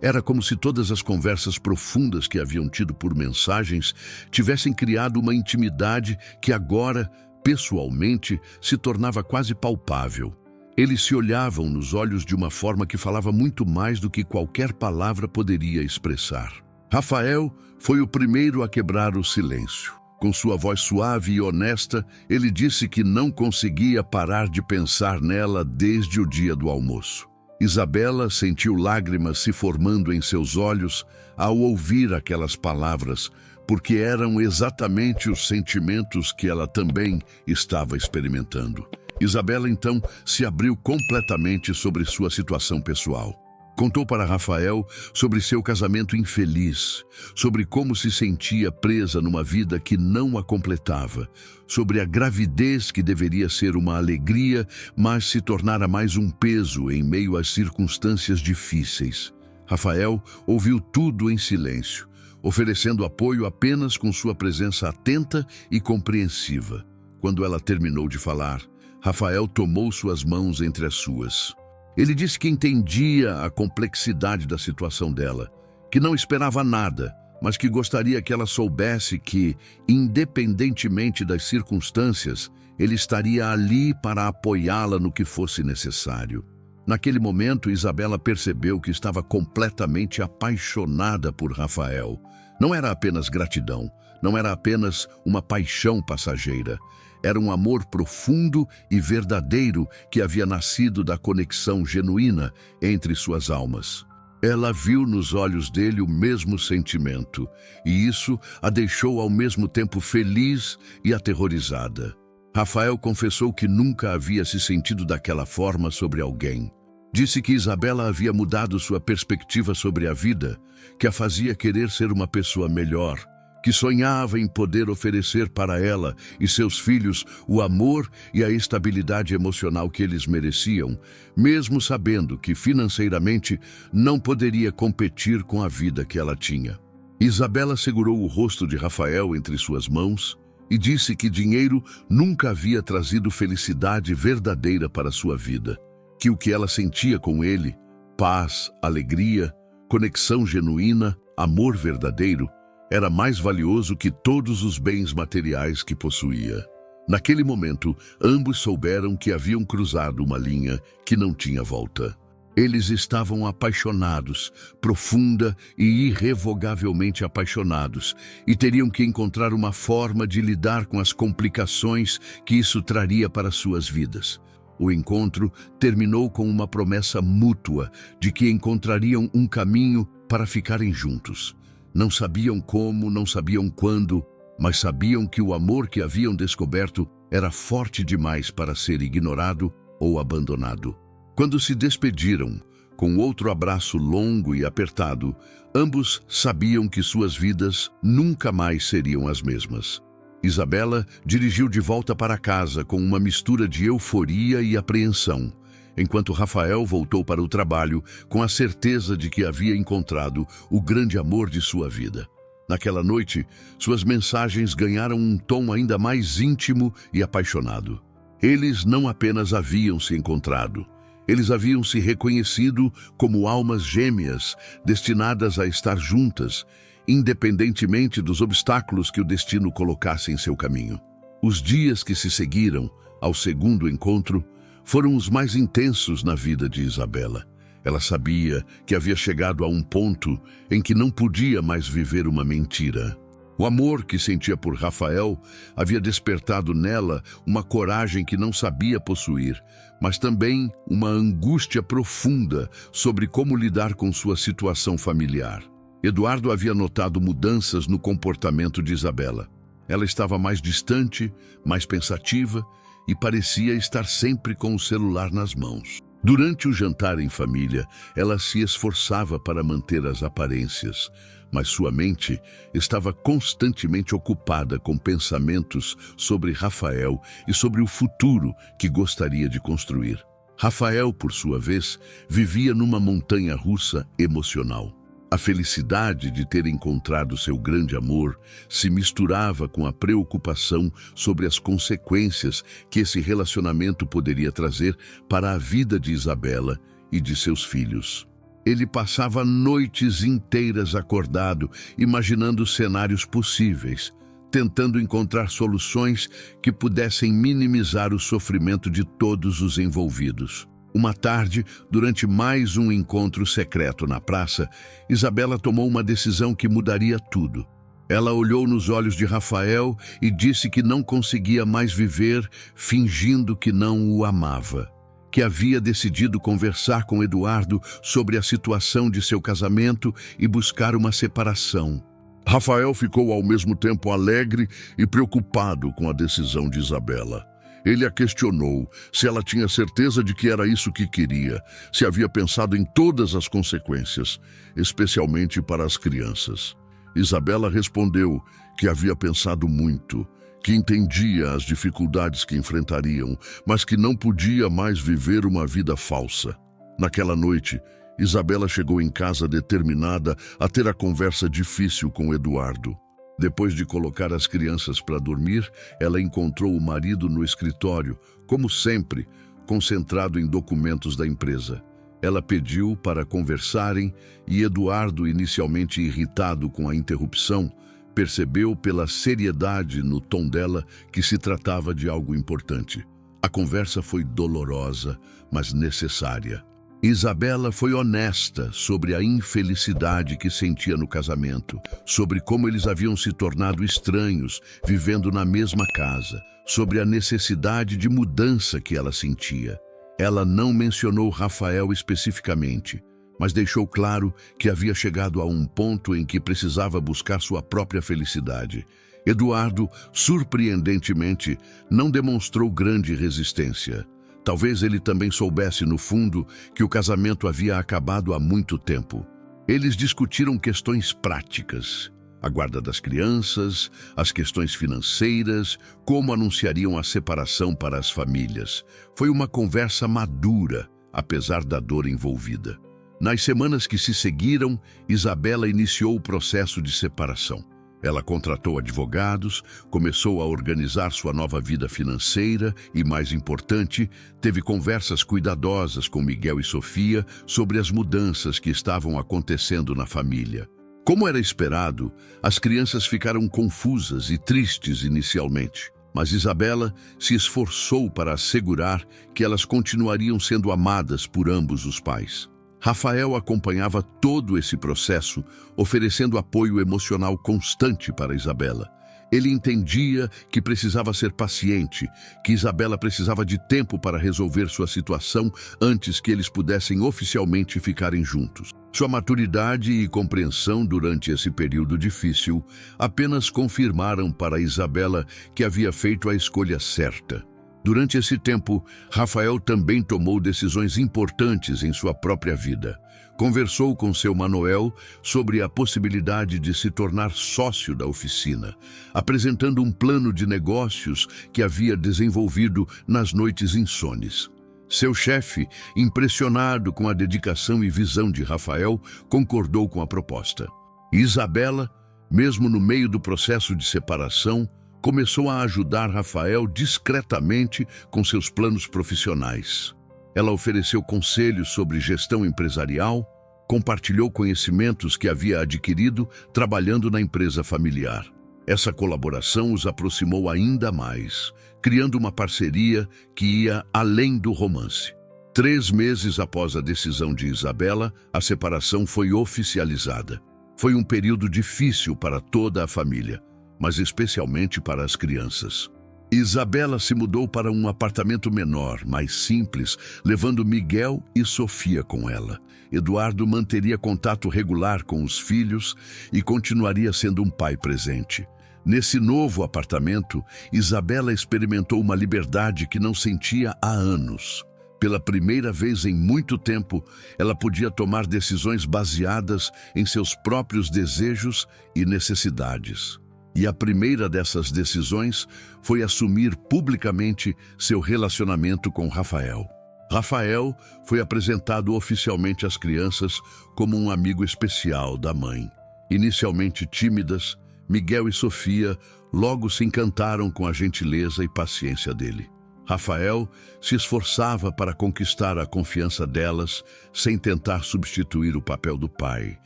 Era como se todas as conversas profundas que haviam tido por mensagens tivessem criado uma intimidade que agora, pessoalmente, se tornava quase palpável. Eles se olhavam nos olhos de uma forma que falava muito mais do que qualquer palavra poderia expressar. Rafael foi o primeiro a quebrar o silêncio. Com sua voz suave e honesta, ele disse que não conseguia parar de pensar nela desde o dia do almoço. Isabela sentiu lágrimas se formando em seus olhos ao ouvir aquelas palavras, porque eram exatamente os sentimentos que ela também estava experimentando. Isabela, então, se abriu completamente sobre sua situação pessoal. Contou para Rafael sobre seu casamento infeliz, sobre como se sentia presa numa vida que não a completava, sobre a gravidez que deveria ser uma alegria, mas se tornara mais um peso em meio às circunstâncias difíceis. Rafael ouviu tudo em silêncio, oferecendo apoio apenas com sua presença atenta e compreensiva. Quando ela terminou de falar, Rafael tomou suas mãos entre as suas. Ele disse que entendia a complexidade da situação dela, que não esperava nada, mas que gostaria que ela soubesse que, independentemente das circunstâncias, ele estaria ali para apoiá-la no que fosse necessário. Naquele momento, Isabela percebeu que estava completamente apaixonada por Rafael. Não era apenas gratidão, não era apenas uma paixão passageira. Era um amor profundo e verdadeiro que havia nascido da conexão genuína entre suas almas. Ela viu nos olhos dele o mesmo sentimento, e isso a deixou ao mesmo tempo feliz e aterrorizada. Rafael confessou que nunca havia se sentido daquela forma sobre alguém. Disse que Isabela havia mudado sua perspectiva sobre a vida, que a fazia querer ser uma pessoa melhor, que sonhava em poder oferecer para ela e seus filhos o amor e a estabilidade emocional que eles mereciam, mesmo sabendo que financeiramente não poderia competir com a vida que ela tinha. Isabela segurou o rosto de Rafael entre suas mãos e disse que dinheiro nunca havia trazido felicidade verdadeira para sua vida, que o que ela sentia com ele, paz, alegria, conexão genuína, amor verdadeiro, era mais valioso que todos os bens materiais que possuía. Naquele momento, ambos souberam que haviam cruzado uma linha que não tinha volta. Eles estavam apaixonados, profunda e irrevogavelmente apaixonados, e teriam que encontrar uma forma de lidar com as complicações que isso traria para suas vidas. O encontro terminou com uma promessa mútua de que encontrariam um caminho para ficarem juntos. Não sabiam como, não sabiam quando, mas sabiam que o amor que haviam descoberto era forte demais para ser ignorado ou abandonado. Quando se despediram, com outro abraço longo e apertado, ambos sabiam que suas vidas nunca mais seriam as mesmas. Isabela dirigiu de volta para casa com uma mistura de euforia e apreensão, enquanto Rafael voltou para o trabalho com a certeza de que havia encontrado o grande amor de sua vida. Naquela noite, suas mensagens ganharam um tom ainda mais íntimo e apaixonado. Eles não apenas haviam se encontrado, eles haviam se reconhecido como almas gêmeas, destinadas a estar juntas, independentemente dos obstáculos que o destino colocasse em seu caminho. Os dias que se seguiram ao segundo encontro foram os mais intensos na vida de Isabela. Ela sabia que havia chegado a um ponto em que não podia mais viver uma mentira. O amor que sentia por Rafael havia despertado nela uma coragem que não sabia possuir, mas também uma angústia profunda sobre como lidar com sua situação familiar. Eduardo havia notado mudanças no comportamento de Isabela. Ela estava mais distante, mais pensativa e parecia estar sempre com o celular nas mãos. Durante o jantar em família, ela se esforçava para manter as aparências, mas sua mente estava constantemente ocupada com pensamentos sobre Rafael e sobre o futuro que gostaria de construir. Rafael, por sua vez, vivia numa montanha-russa emocional. A felicidade de ter encontrado seu grande amor se misturava com a preocupação sobre as consequências que esse relacionamento poderia trazer para a vida de Isabela e de seus filhos. Ele passava noites inteiras acordado, imaginando cenários possíveis, tentando encontrar soluções que pudessem minimizar o sofrimento de todos os envolvidos. Uma tarde, durante mais um encontro secreto na praça, Isabela tomou uma decisão que mudaria tudo. Ela olhou nos olhos de Rafael e disse que não conseguia mais viver fingindo que não o amava, que havia decidido conversar com Eduardo sobre a situação de seu casamento e buscar uma separação. Rafael ficou ao mesmo tempo alegre e preocupado com a decisão de Isabela. Ele a questionou se ela tinha certeza de que era isso que queria, se havia pensado em todas as consequências, especialmente para as crianças. Isabela respondeu que havia pensado muito, que entendia as dificuldades que enfrentariam, mas que não podia mais viver uma vida falsa. Naquela noite, Isabela chegou em casa determinada a ter a conversa difícil com Eduardo. Depois de colocar as crianças para dormir, ela encontrou o marido no escritório, como sempre, concentrado em documentos da empresa. Ela pediu para conversarem e Eduardo, inicialmente irritado com a interrupção, percebeu pela seriedade no tom dela que se tratava de algo importante. A conversa foi dolorosa, mas necessária. Isabela foi honesta sobre a infelicidade que sentia no casamento, sobre como eles haviam se tornado estranhos, vivendo na mesma casa, sobre a necessidade de mudança que ela sentia. Ela não mencionou Rafael especificamente, mas deixou claro que havia chegado a um ponto em que precisava buscar sua própria felicidade. Eduardo, surpreendentemente, não demonstrou grande resistência. Talvez ele também soubesse, no fundo, que o casamento havia acabado há muito tempo. Eles discutiram questões práticas, a guarda das crianças, as questões financeiras, como anunciariam a separação para as famílias. Foi uma conversa madura, apesar da dor envolvida. Nas semanas que se seguiram, Isabela iniciou o processo de separação. Ela contratou advogados, começou a organizar sua nova vida financeira e, mais importante, teve conversas cuidadosas com Miguel e Sofia sobre as mudanças que estavam acontecendo na família. Como era esperado, as crianças ficaram confusas e tristes inicialmente, mas Isabela se esforçou para assegurar que elas continuariam sendo amadas por ambos os pais. Rafael acompanhava todo esse processo, oferecendo apoio emocional constante para Isabela. Ele entendia que precisava ser paciente, que Isabela precisava de tempo para resolver sua situação antes que eles pudessem oficialmente ficarem juntos. Sua maturidade e compreensão durante esse período difícil apenas confirmaram para Isabela que havia feito a escolha certa. Durante esse tempo, Rafael também tomou decisões importantes em sua própria vida. Conversou com seu Manuel sobre a possibilidade de se tornar sócio da oficina, apresentando um plano de negócios que havia desenvolvido nas noites insones. Seu chefe, impressionado com a dedicação e visão de Rafael, concordou com a proposta. Isabela, mesmo no meio do processo de separação, começou a ajudar Rafael discretamente com seus planos profissionais. Ela ofereceu conselhos sobre gestão empresarial, compartilhou conhecimentos que havia adquirido trabalhando na empresa familiar. Essa colaboração os aproximou ainda mais, criando uma parceria que ia além do romance. 3 meses após a decisão de Isabela, a separação foi oficializada. Foi um período difícil para toda a família, mas especialmente para as crianças. Isabela se mudou para um apartamento menor, mais simples, levando Miguel e Sofia com ela. Eduardo manteria contato regular com os filhos e continuaria sendo um pai presente. Nesse novo apartamento, Isabela experimentou uma liberdade que não sentia há anos. Pela primeira vez em muito tempo, ela podia tomar decisões baseadas em seus próprios desejos e necessidades. E a primeira dessas decisões foi assumir publicamente seu relacionamento com Rafael. Rafael foi apresentado oficialmente às crianças como um amigo especial da mãe. Inicialmente tímidas, Miguel e Sofia logo se encantaram com a gentileza e paciência dele. Rafael se esforçava para conquistar a confiança delas sem tentar substituir o papel do pai,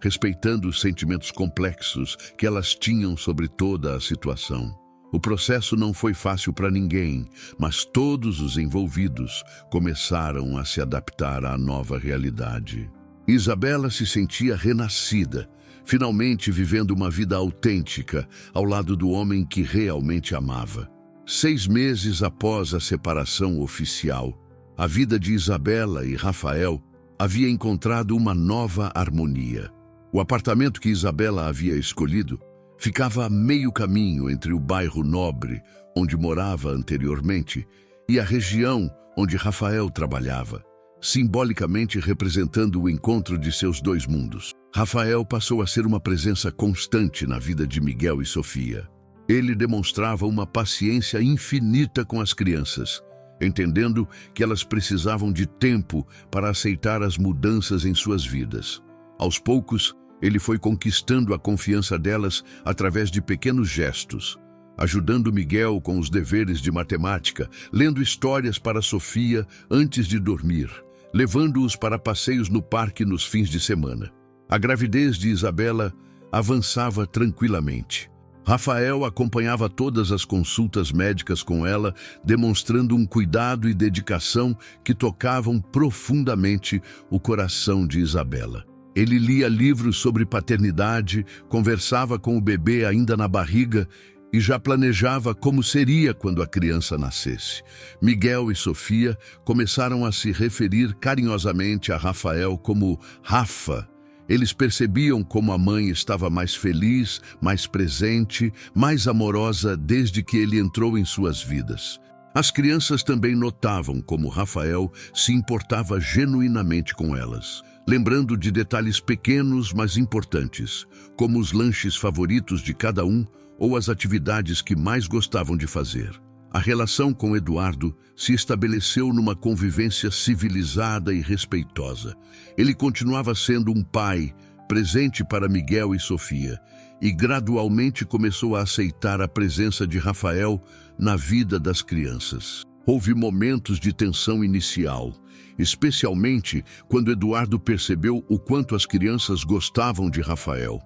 respeitando os sentimentos complexos que elas tinham sobre toda a situação. O processo não foi fácil para ninguém, mas todos os envolvidos começaram a se adaptar à nova realidade. Isabela se sentia renascida, finalmente vivendo uma vida autêntica ao lado do homem que realmente amava. 6 meses após a separação oficial, a vida de Isabela e Rafael havia encontrado uma nova harmonia. O apartamento que Isabela havia escolhido ficava a meio caminho entre o bairro nobre, onde morava anteriormente, e a região onde Rafael trabalhava, simbolicamente representando o encontro de seus dois mundos. Rafael passou a ser uma presença constante na vida de Miguel e Sofia. Ele demonstrava uma paciência infinita com as crianças, entendendo que elas precisavam de tempo para aceitar as mudanças em suas vidas. Aos poucos, ele foi conquistando a confiança delas através de pequenos gestos, ajudando Miguel com os deveres de matemática, lendo histórias para Sofia antes de dormir, levando-os para passeios no parque nos fins de semana. A gravidez de Isabela avançava tranquilamente. Rafael acompanhava todas as consultas médicas com ela, demonstrando um cuidado e dedicação que tocavam profundamente o coração de Isabela. Ele lia livros sobre paternidade, conversava com o bebê ainda na barriga e já planejava como seria quando a criança nascesse. Miguel e Sofia começaram a se referir carinhosamente a Rafael como Rafa. Eles percebiam como a mãe estava mais feliz, mais presente, mais amorosa desde que ele entrou em suas vidas. As crianças também notavam como Rafael se importava genuinamente com elas, lembrando de detalhes pequenos, mas importantes, como os lanches favoritos de cada um ou as atividades que mais gostavam de fazer. A relação com Eduardo se estabeleceu numa convivência civilizada e respeitosa. Ele continuava sendo um pai presente para Miguel e Sofia e gradualmente começou a aceitar a presença de Rafael na vida das crianças. Houve momentos de tensão inicial, especialmente quando Eduardo percebeu o quanto as crianças gostavam de Rafael.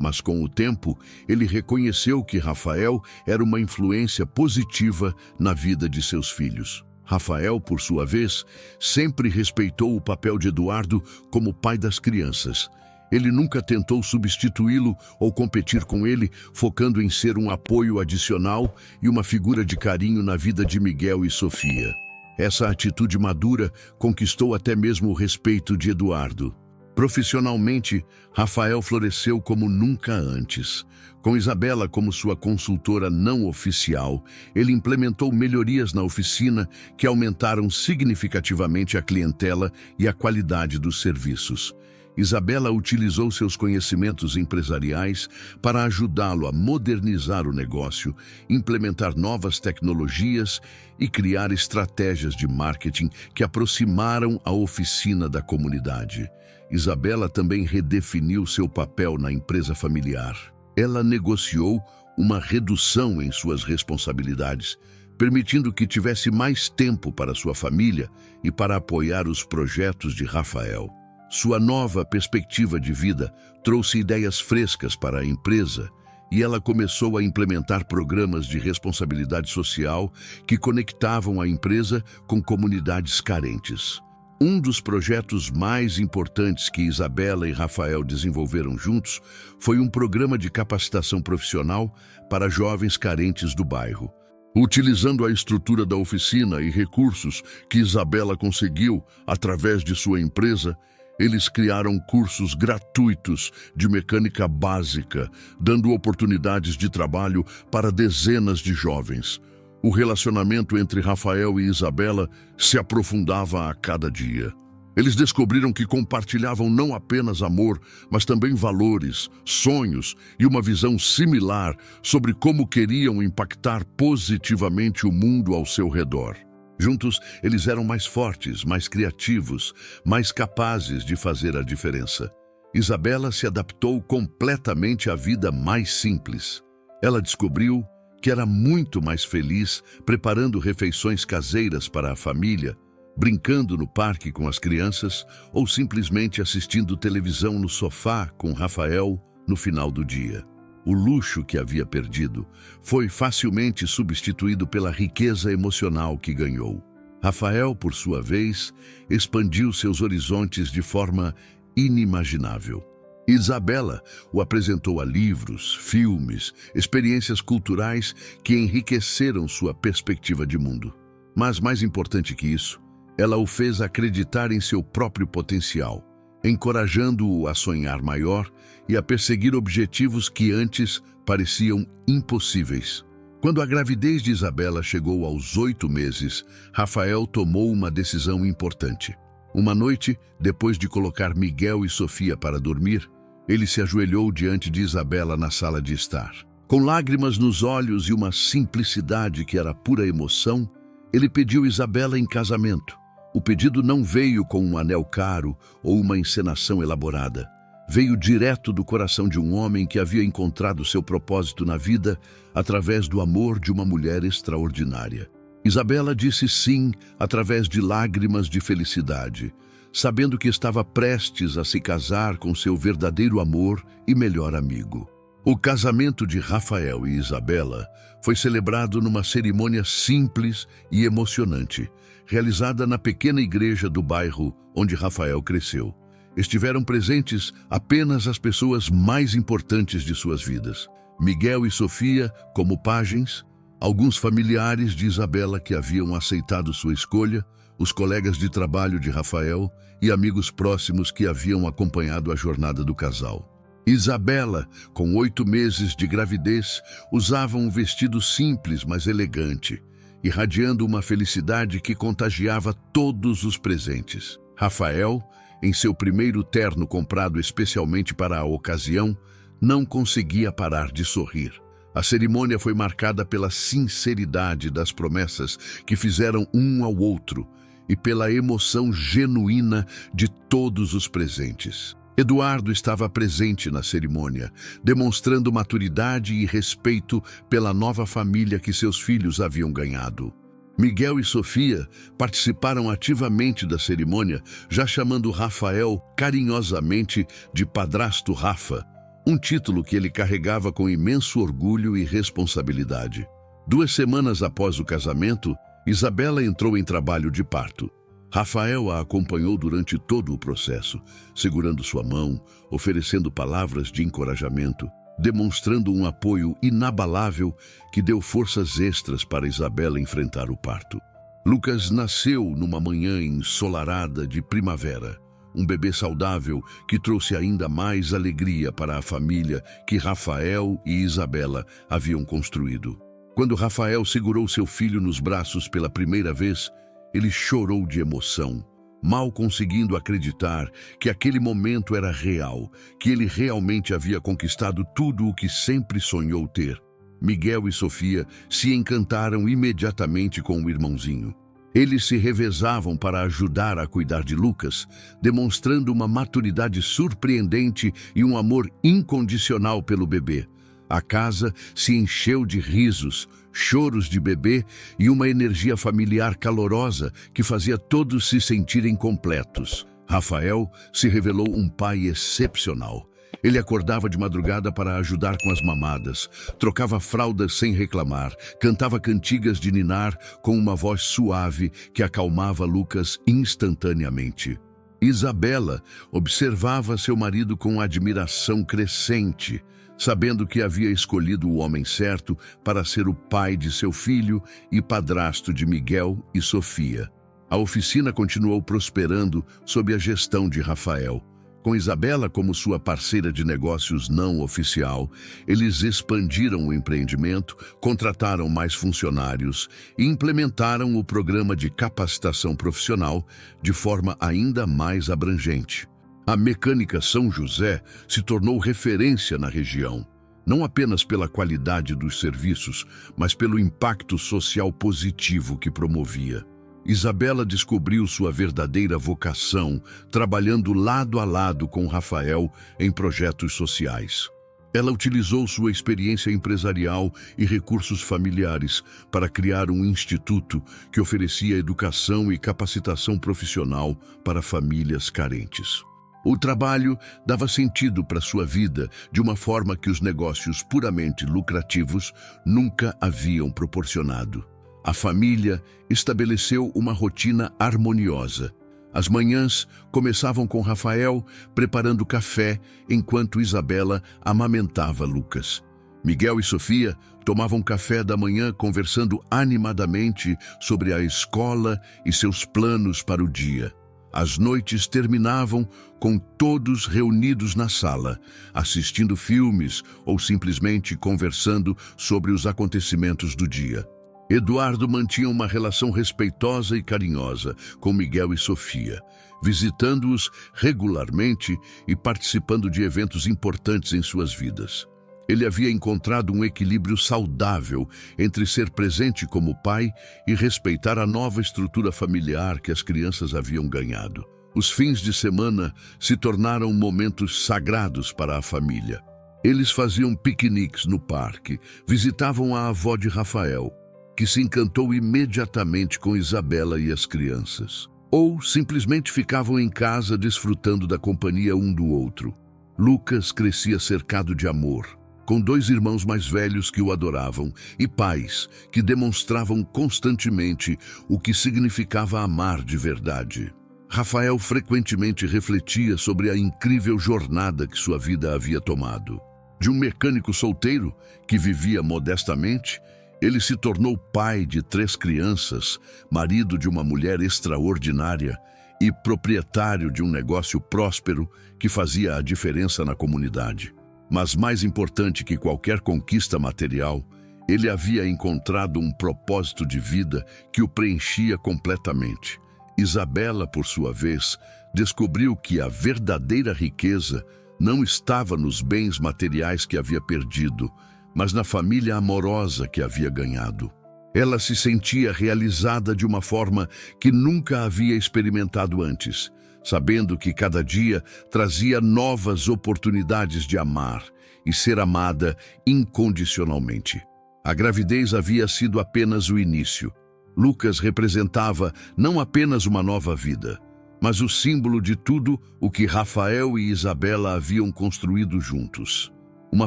Mas com o tempo, ele reconheceu que Rafael era uma influência positiva na vida de seus filhos. Rafael, por sua vez, sempre respeitou o papel de Eduardo como pai das crianças. Ele nunca tentou substituí-lo ou competir com ele, focando em ser um apoio adicional e uma figura de carinho na vida de Miguel e Sofia. Essa atitude madura conquistou até mesmo o respeito de Eduardo. Profissionalmente, Rafael floresceu como nunca antes. Com Isabela como sua consultora não oficial, ele implementou melhorias na oficina que aumentaram significativamente a clientela e a qualidade dos serviços. Isabela utilizou seus conhecimentos empresariais para ajudá-lo a modernizar o negócio, implementar novas tecnologias e criar estratégias de marketing que aproximaram a oficina da comunidade. Isabela também redefiniu seu papel na empresa familiar. Ela negociou uma redução em suas responsabilidades, permitindo que tivesse mais tempo para sua família e para apoiar os projetos de Rafael. Sua nova perspectiva de vida trouxe ideias frescas para a empresa e ela começou a implementar programas de responsabilidade social que conectavam a empresa com comunidades carentes. Um dos projetos mais importantes que Isabela e Rafael desenvolveram juntos foi um programa de capacitação profissional para jovens carentes do bairro. Utilizando a estrutura da oficina e recursos que Isabela conseguiu através de sua empresa, eles criaram cursos gratuitos de mecânica básica, dando oportunidades de trabalho para dezenas de jovens. O relacionamento entre Rafael e Isabela se aprofundava a cada dia. Eles descobriram que compartilhavam não apenas amor, mas também valores, sonhos e uma visão similar sobre como queriam impactar positivamente o mundo ao seu redor. Juntos, eles eram mais fortes, mais criativos, mais capazes de fazer a diferença. Isabela se adaptou completamente à vida mais simples. Ela descobriu que era muito mais feliz preparando refeições caseiras para a família, brincando no parque com as crianças ou simplesmente assistindo televisão no sofá com Rafael no final do dia. O luxo que havia perdido foi facilmente substituído pela riqueza emocional que ganhou. Rafael, por sua vez, expandiu seus horizontes de forma inimaginável. Isabela o apresentou a livros, filmes, experiências culturais que enriqueceram sua perspectiva de mundo. Mas, mais importante que isso, ela o fez acreditar em seu próprio potencial, encorajando-o a sonhar maior e a perseguir objetivos que antes pareciam impossíveis. Quando a gravidez de Isabela chegou aos 8 meses, Rafael tomou uma decisão importante. Uma noite, depois de colocar Miguel e Sofia para dormir, ele se ajoelhou diante de Isabela na sala de estar. Com lágrimas nos olhos e uma simplicidade que era pura emoção, ele pediu Isabela em casamento. O pedido não veio com um anel caro ou uma encenação elaborada. Veio direto do coração de um homem que havia encontrado seu propósito na vida através do amor de uma mulher extraordinária. Isabela disse sim através de lágrimas de felicidade, sabendo que estava prestes a se casar com seu verdadeiro amor e melhor amigo. O casamento de Rafael e Isabela foi celebrado numa cerimônia simples e emocionante, realizada na pequena igreja do bairro onde Rafael cresceu. Estiveram presentes apenas as pessoas mais importantes de suas vidas. Miguel e Sofia, como pajens, alguns familiares de Isabela que haviam aceitado sua escolha, os colegas de trabalho de Rafael e amigos próximos que haviam acompanhado a jornada do casal. Isabela, com 8 meses de gravidez, usava um vestido simples, mas elegante, irradiando uma felicidade que contagiava todos os presentes. Rafael, em seu primeiro terno comprado especialmente para a ocasião, não conseguia parar de sorrir. A cerimônia foi marcada pela sinceridade das promessas que fizeram um ao outro e pela emoção genuína de todos os presentes. Eduardo estava presente na cerimônia, demonstrando maturidade e respeito pela nova família que seus filhos haviam ganhado. Miguel e Sofia participaram ativamente da cerimônia, já chamando Rafael carinhosamente de padrasto Rafa, um título que ele carregava com imenso orgulho e responsabilidade. 2 semanas após o casamento, Isabela entrou em trabalho de parto. Rafael a acompanhou durante todo o processo, segurando sua mão, oferecendo palavras de encorajamento, demonstrando um apoio inabalável que deu forças extras para Isabela enfrentar o parto. Lucas nasceu numa manhã ensolarada de primavera, um bebê saudável que trouxe ainda mais alegria para a família que Rafael e Isabela haviam construído. Quando Rafael segurou seu filho nos braços pela primeira vez, ele chorou de emoção, mal conseguindo acreditar que aquele momento era real, que ele realmente havia conquistado tudo o que sempre sonhou ter. Miguel e Sofia se encantaram imediatamente com o irmãozinho. Eles se revezavam para ajudar a cuidar de Lucas, demonstrando uma maturidade surpreendente e um amor incondicional pelo bebê. A casa se encheu de risos, choros de bebê e uma energia familiar calorosa que fazia todos se sentirem completos. Rafael se revelou um pai excepcional. Ele acordava de madrugada para ajudar com as mamadas, trocava fraldas sem reclamar, cantava cantigas de ninar com uma voz suave que acalmava Lucas instantaneamente. Isabela observava seu marido com admiração crescente, sabendo que havia escolhido o homem certo para ser o pai de seu filho e padrasto de Miguel e Sofia. A oficina continuou prosperando sob a gestão de Rafael. Com Isabela como sua parceira de negócios não oficial, eles expandiram o empreendimento, contrataram mais funcionários e implementaram o programa de capacitação profissional de forma ainda mais abrangente. A Mecânica São José se tornou referência na região, não apenas pela qualidade dos serviços, mas pelo impacto social positivo que promovia. Isabela descobriu sua verdadeira vocação, trabalhando lado a lado com Rafael em projetos sociais. Ela utilizou sua experiência empresarial e recursos familiares para criar um instituto que oferecia educação e capacitação profissional para famílias carentes. O trabalho dava sentido para sua vida de uma forma que os negócios puramente lucrativos nunca haviam proporcionado. A família estabeleceu uma rotina harmoniosa. As manhãs começavam com Rafael preparando café enquanto Isabela amamentava Lucas. Miguel e Sofia tomavam café da manhã conversando animadamente sobre a escola e seus planos para o dia. As noites terminavam com todos reunidos na sala, assistindo filmes ou simplesmente conversando sobre os acontecimentos do dia. Eduardo mantinha uma relação respeitosa e carinhosa com Miguel e Sofia, visitando-os regularmente e participando de eventos importantes em suas vidas. Ele havia encontrado um equilíbrio saudável entre ser presente como pai e respeitar a nova estrutura familiar que as crianças haviam ganhado. Os fins de semana se tornaram momentos sagrados para a família. Eles faziam piqueniques no parque, visitavam a avó de Rafael, que se encantou imediatamente com Isabela e as crianças. Ou simplesmente ficavam em casa desfrutando da companhia um do outro. Lucas crescia cercado de amor, com 2 irmãos mais velhos que o adoravam e pais que demonstravam constantemente o que significava amar de verdade. Rafael frequentemente refletia sobre a incrível jornada que sua vida havia tomado. De um mecânico solteiro que vivia modestamente, ele se tornou pai de 3 crianças, marido de uma mulher extraordinária e proprietário de um negócio próspero que fazia a diferença na comunidade. Mas mais importante que qualquer conquista material, ele havia encontrado um propósito de vida que o preenchia completamente. Isabela, por sua vez, descobriu que a verdadeira riqueza não estava nos bens materiais que havia perdido, mas na família amorosa que havia ganhado. Ela se sentia realizada de uma forma que nunca havia experimentado antes, sabendo que cada dia trazia novas oportunidades de amar e ser amada incondicionalmente. A gravidez havia sido apenas o início. Lucas representava não apenas uma nova vida, mas o símbolo de tudo o que Rafael e Isabela haviam construído juntos. Uma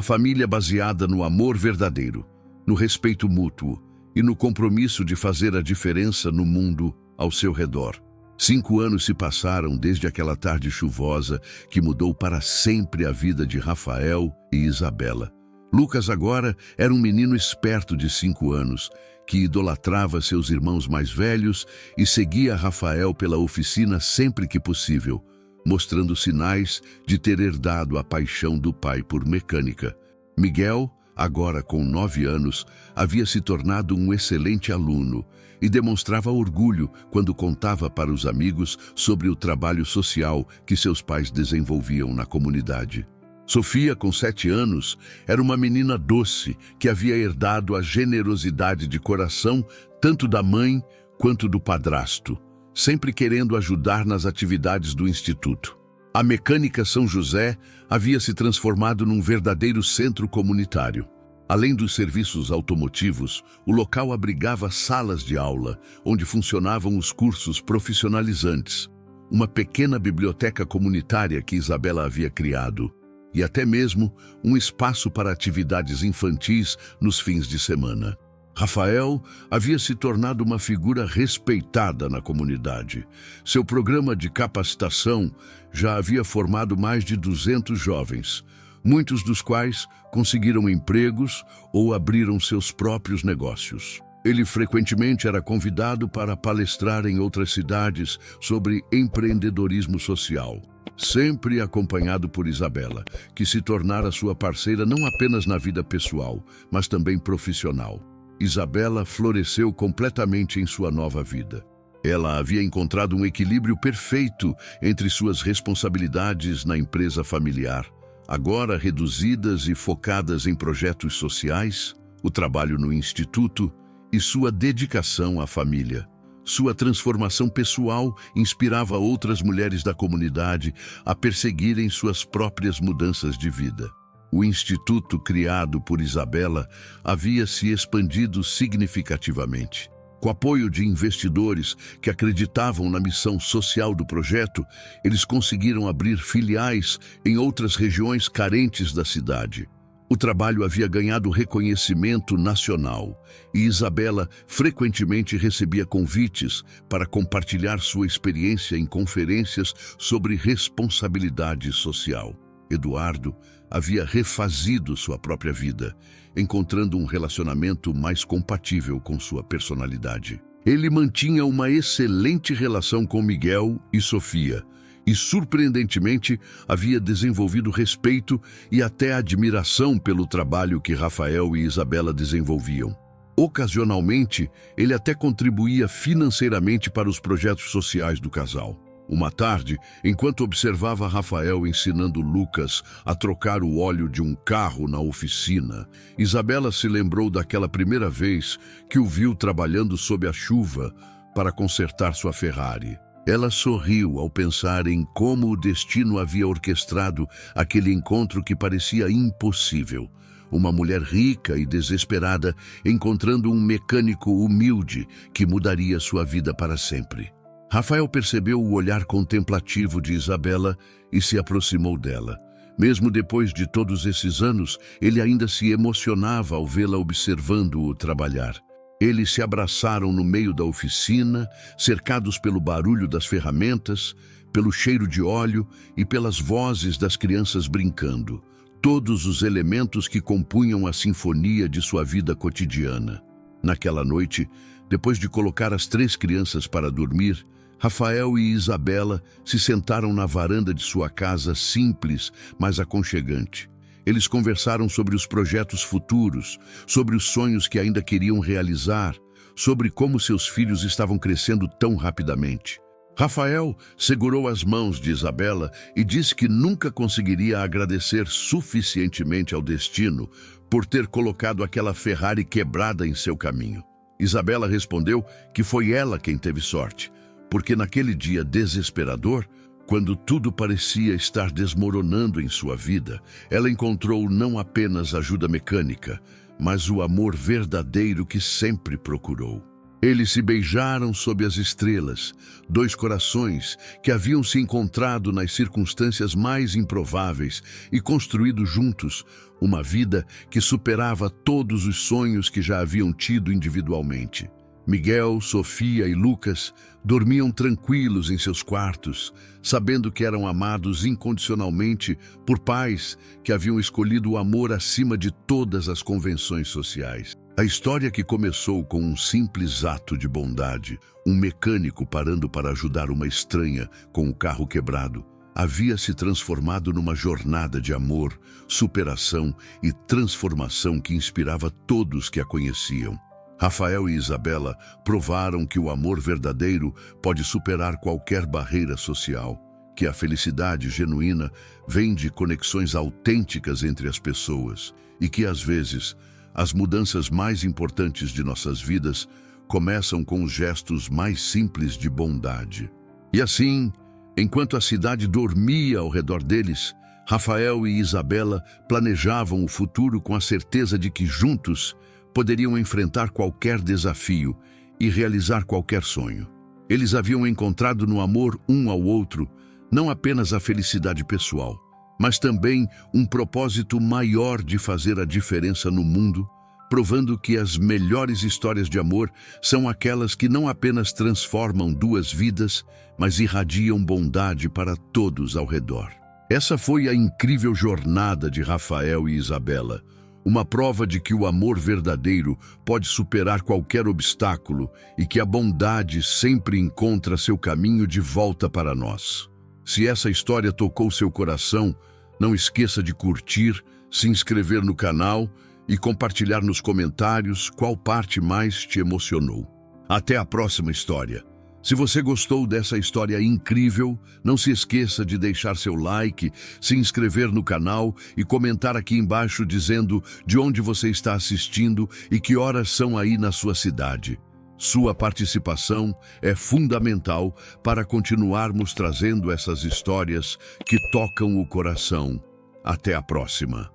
família baseada no amor verdadeiro, no respeito mútuo e no compromisso de fazer a diferença no mundo ao seu redor. 5 anos se passaram desde aquela tarde chuvosa que mudou para sempre a vida de Rafael e Isabela. Lucas agora era um menino esperto de 5 anos, que idolatrava seus irmãos mais velhos e seguia Rafael pela oficina sempre que possível, mostrando sinais de ter herdado a paixão do pai por mecânica. Miguel, agora com 9 anos, havia se tornado um excelente aluno e demonstrava orgulho quando contava para os amigos sobre o trabalho social que seus pais desenvolviam na comunidade. Sofia, com 7 anos, era uma menina doce que havia herdado a generosidade de coração tanto da mãe quanto do padrasto, sempre querendo ajudar nas atividades do instituto. A Mecânica São José havia se transformado num verdadeiro centro comunitário. Além dos serviços automotivos, o local abrigava salas de aula, onde funcionavam os cursos profissionalizantes, uma pequena biblioteca comunitária que Isabela havia criado, e até mesmo um espaço para atividades infantis nos fins de semana. Rafael havia se tornado uma figura respeitada na comunidade. Seu programa de capacitação já havia formado mais de 200 jovens, muitos dos quais conseguiram empregos ou abriram seus próprios negócios. Ele frequentemente era convidado para palestrar em outras cidades sobre empreendedorismo social, sempre acompanhado por Isabela, que se tornara sua parceira não apenas na vida pessoal, mas também profissional. Isabela floresceu completamente em sua nova vida. Ela havia encontrado um equilíbrio perfeito entre suas responsabilidades na empresa familiar, agora reduzidas e focadas em projetos sociais, o trabalho no instituto e sua dedicação à família. Sua transformação pessoal inspirava outras mulheres da comunidade a perseguirem suas próprias mudanças de vida. O instituto criado por Isabela havia se expandido significativamente. Com apoio de investidores que acreditavam na missão social do projeto, eles conseguiram abrir filiais em outras regiões carentes da cidade. O trabalho havia ganhado reconhecimento nacional e Isabela frequentemente recebia convites para compartilhar sua experiência em conferências sobre responsabilidade social. Eduardo havia refazido sua própria vida, encontrando um relacionamento mais compatível com sua personalidade. Ele mantinha uma excelente relação com Miguel e Sofia, e, surpreendentemente, havia desenvolvido respeito e até admiração pelo trabalho que Rafael e Isabela desenvolviam. Ocasionalmente, ele até contribuía financeiramente para os projetos sociais do casal. Uma tarde, enquanto observava Rafael ensinando Lucas a trocar o óleo de um carro na oficina, Isabela se lembrou daquela primeira vez que o viu trabalhando sob a chuva para consertar sua Ferrari. Ela sorriu ao pensar em como o destino havia orquestrado aquele encontro que parecia impossível. Uma mulher rica e desesperada encontrando um mecânico humilde que mudaria sua vida para sempre. Rafael percebeu o olhar contemplativo de Isabela e se aproximou dela. Mesmo depois de todos esses anos, ele ainda se emocionava ao vê-la observando-o trabalhar. Eles se abraçaram no meio da oficina, cercados pelo barulho das ferramentas, pelo cheiro de óleo e pelas vozes das crianças brincando. Todos os elementos que compunham a sinfonia de sua vida cotidiana. Naquela noite, depois de colocar as 3 crianças para dormir, Rafael e Isabela se sentaram na varanda de sua casa simples, mas aconchegante. Eles conversaram sobre os projetos futuros, sobre os sonhos que ainda queriam realizar, sobre como seus filhos estavam crescendo tão rapidamente. Rafael segurou as mãos de Isabela e disse que nunca conseguiria agradecer suficientemente ao destino por ter colocado aquela Ferrari quebrada em seu caminho. Isabela respondeu que foi ela quem teve sorte, porque naquele dia desesperador, quando tudo parecia estar desmoronando em sua vida, ela encontrou não apenas ajuda mecânica, mas o amor verdadeiro que sempre procurou. Eles se beijaram sob as estrelas, 2 corações que haviam se encontrado nas circunstâncias mais improváveis e construído juntos uma vida que superava todos os sonhos que já haviam tido individualmente. Miguel, Sofia e Lucas dormiam tranquilos em seus quartos, sabendo que eram amados incondicionalmente por pais que haviam escolhido o amor acima de todas as convenções sociais. A história que começou com um simples ato de bondade, um mecânico parando para ajudar uma estranha com o carro quebrado, havia se transformado numa jornada de amor, superação e transformação que inspirava todos que a conheciam. Rafael e Isabela provaram que o amor verdadeiro pode superar qualquer barreira social, que a felicidade genuína vem de conexões autênticas entre as pessoas e que, às vezes, as mudanças mais importantes de nossas vidas começam com os gestos mais simples de bondade. E assim, enquanto a cidade dormia ao redor deles, Rafael e Isabela planejavam o futuro com a certeza de que juntos poderiam enfrentar qualquer desafio e realizar qualquer sonho. Eles haviam encontrado no amor um ao outro não apenas a felicidade pessoal, mas também um propósito maior de fazer a diferença no mundo, provando que as melhores histórias de amor são aquelas que não apenas transformam 2 vidas, mas irradiam bondade para todos ao redor. Essa foi a incrível jornada de Rafael e Isabela, uma prova de que o amor verdadeiro pode superar qualquer obstáculo e que a bondade sempre encontra seu caminho de volta para nós. Se essa história tocou seu coração, não esqueça de curtir, se inscrever no canal e compartilhar nos comentários qual parte mais te emocionou. Até a próxima história. Se você gostou dessa história incrível, não se esqueça de deixar seu like, se inscrever no canal e comentar aqui embaixo dizendo de onde você está assistindo e que horas são aí na sua cidade. Sua participação é fundamental para continuarmos trazendo essas histórias que tocam o coração. Até a próxima.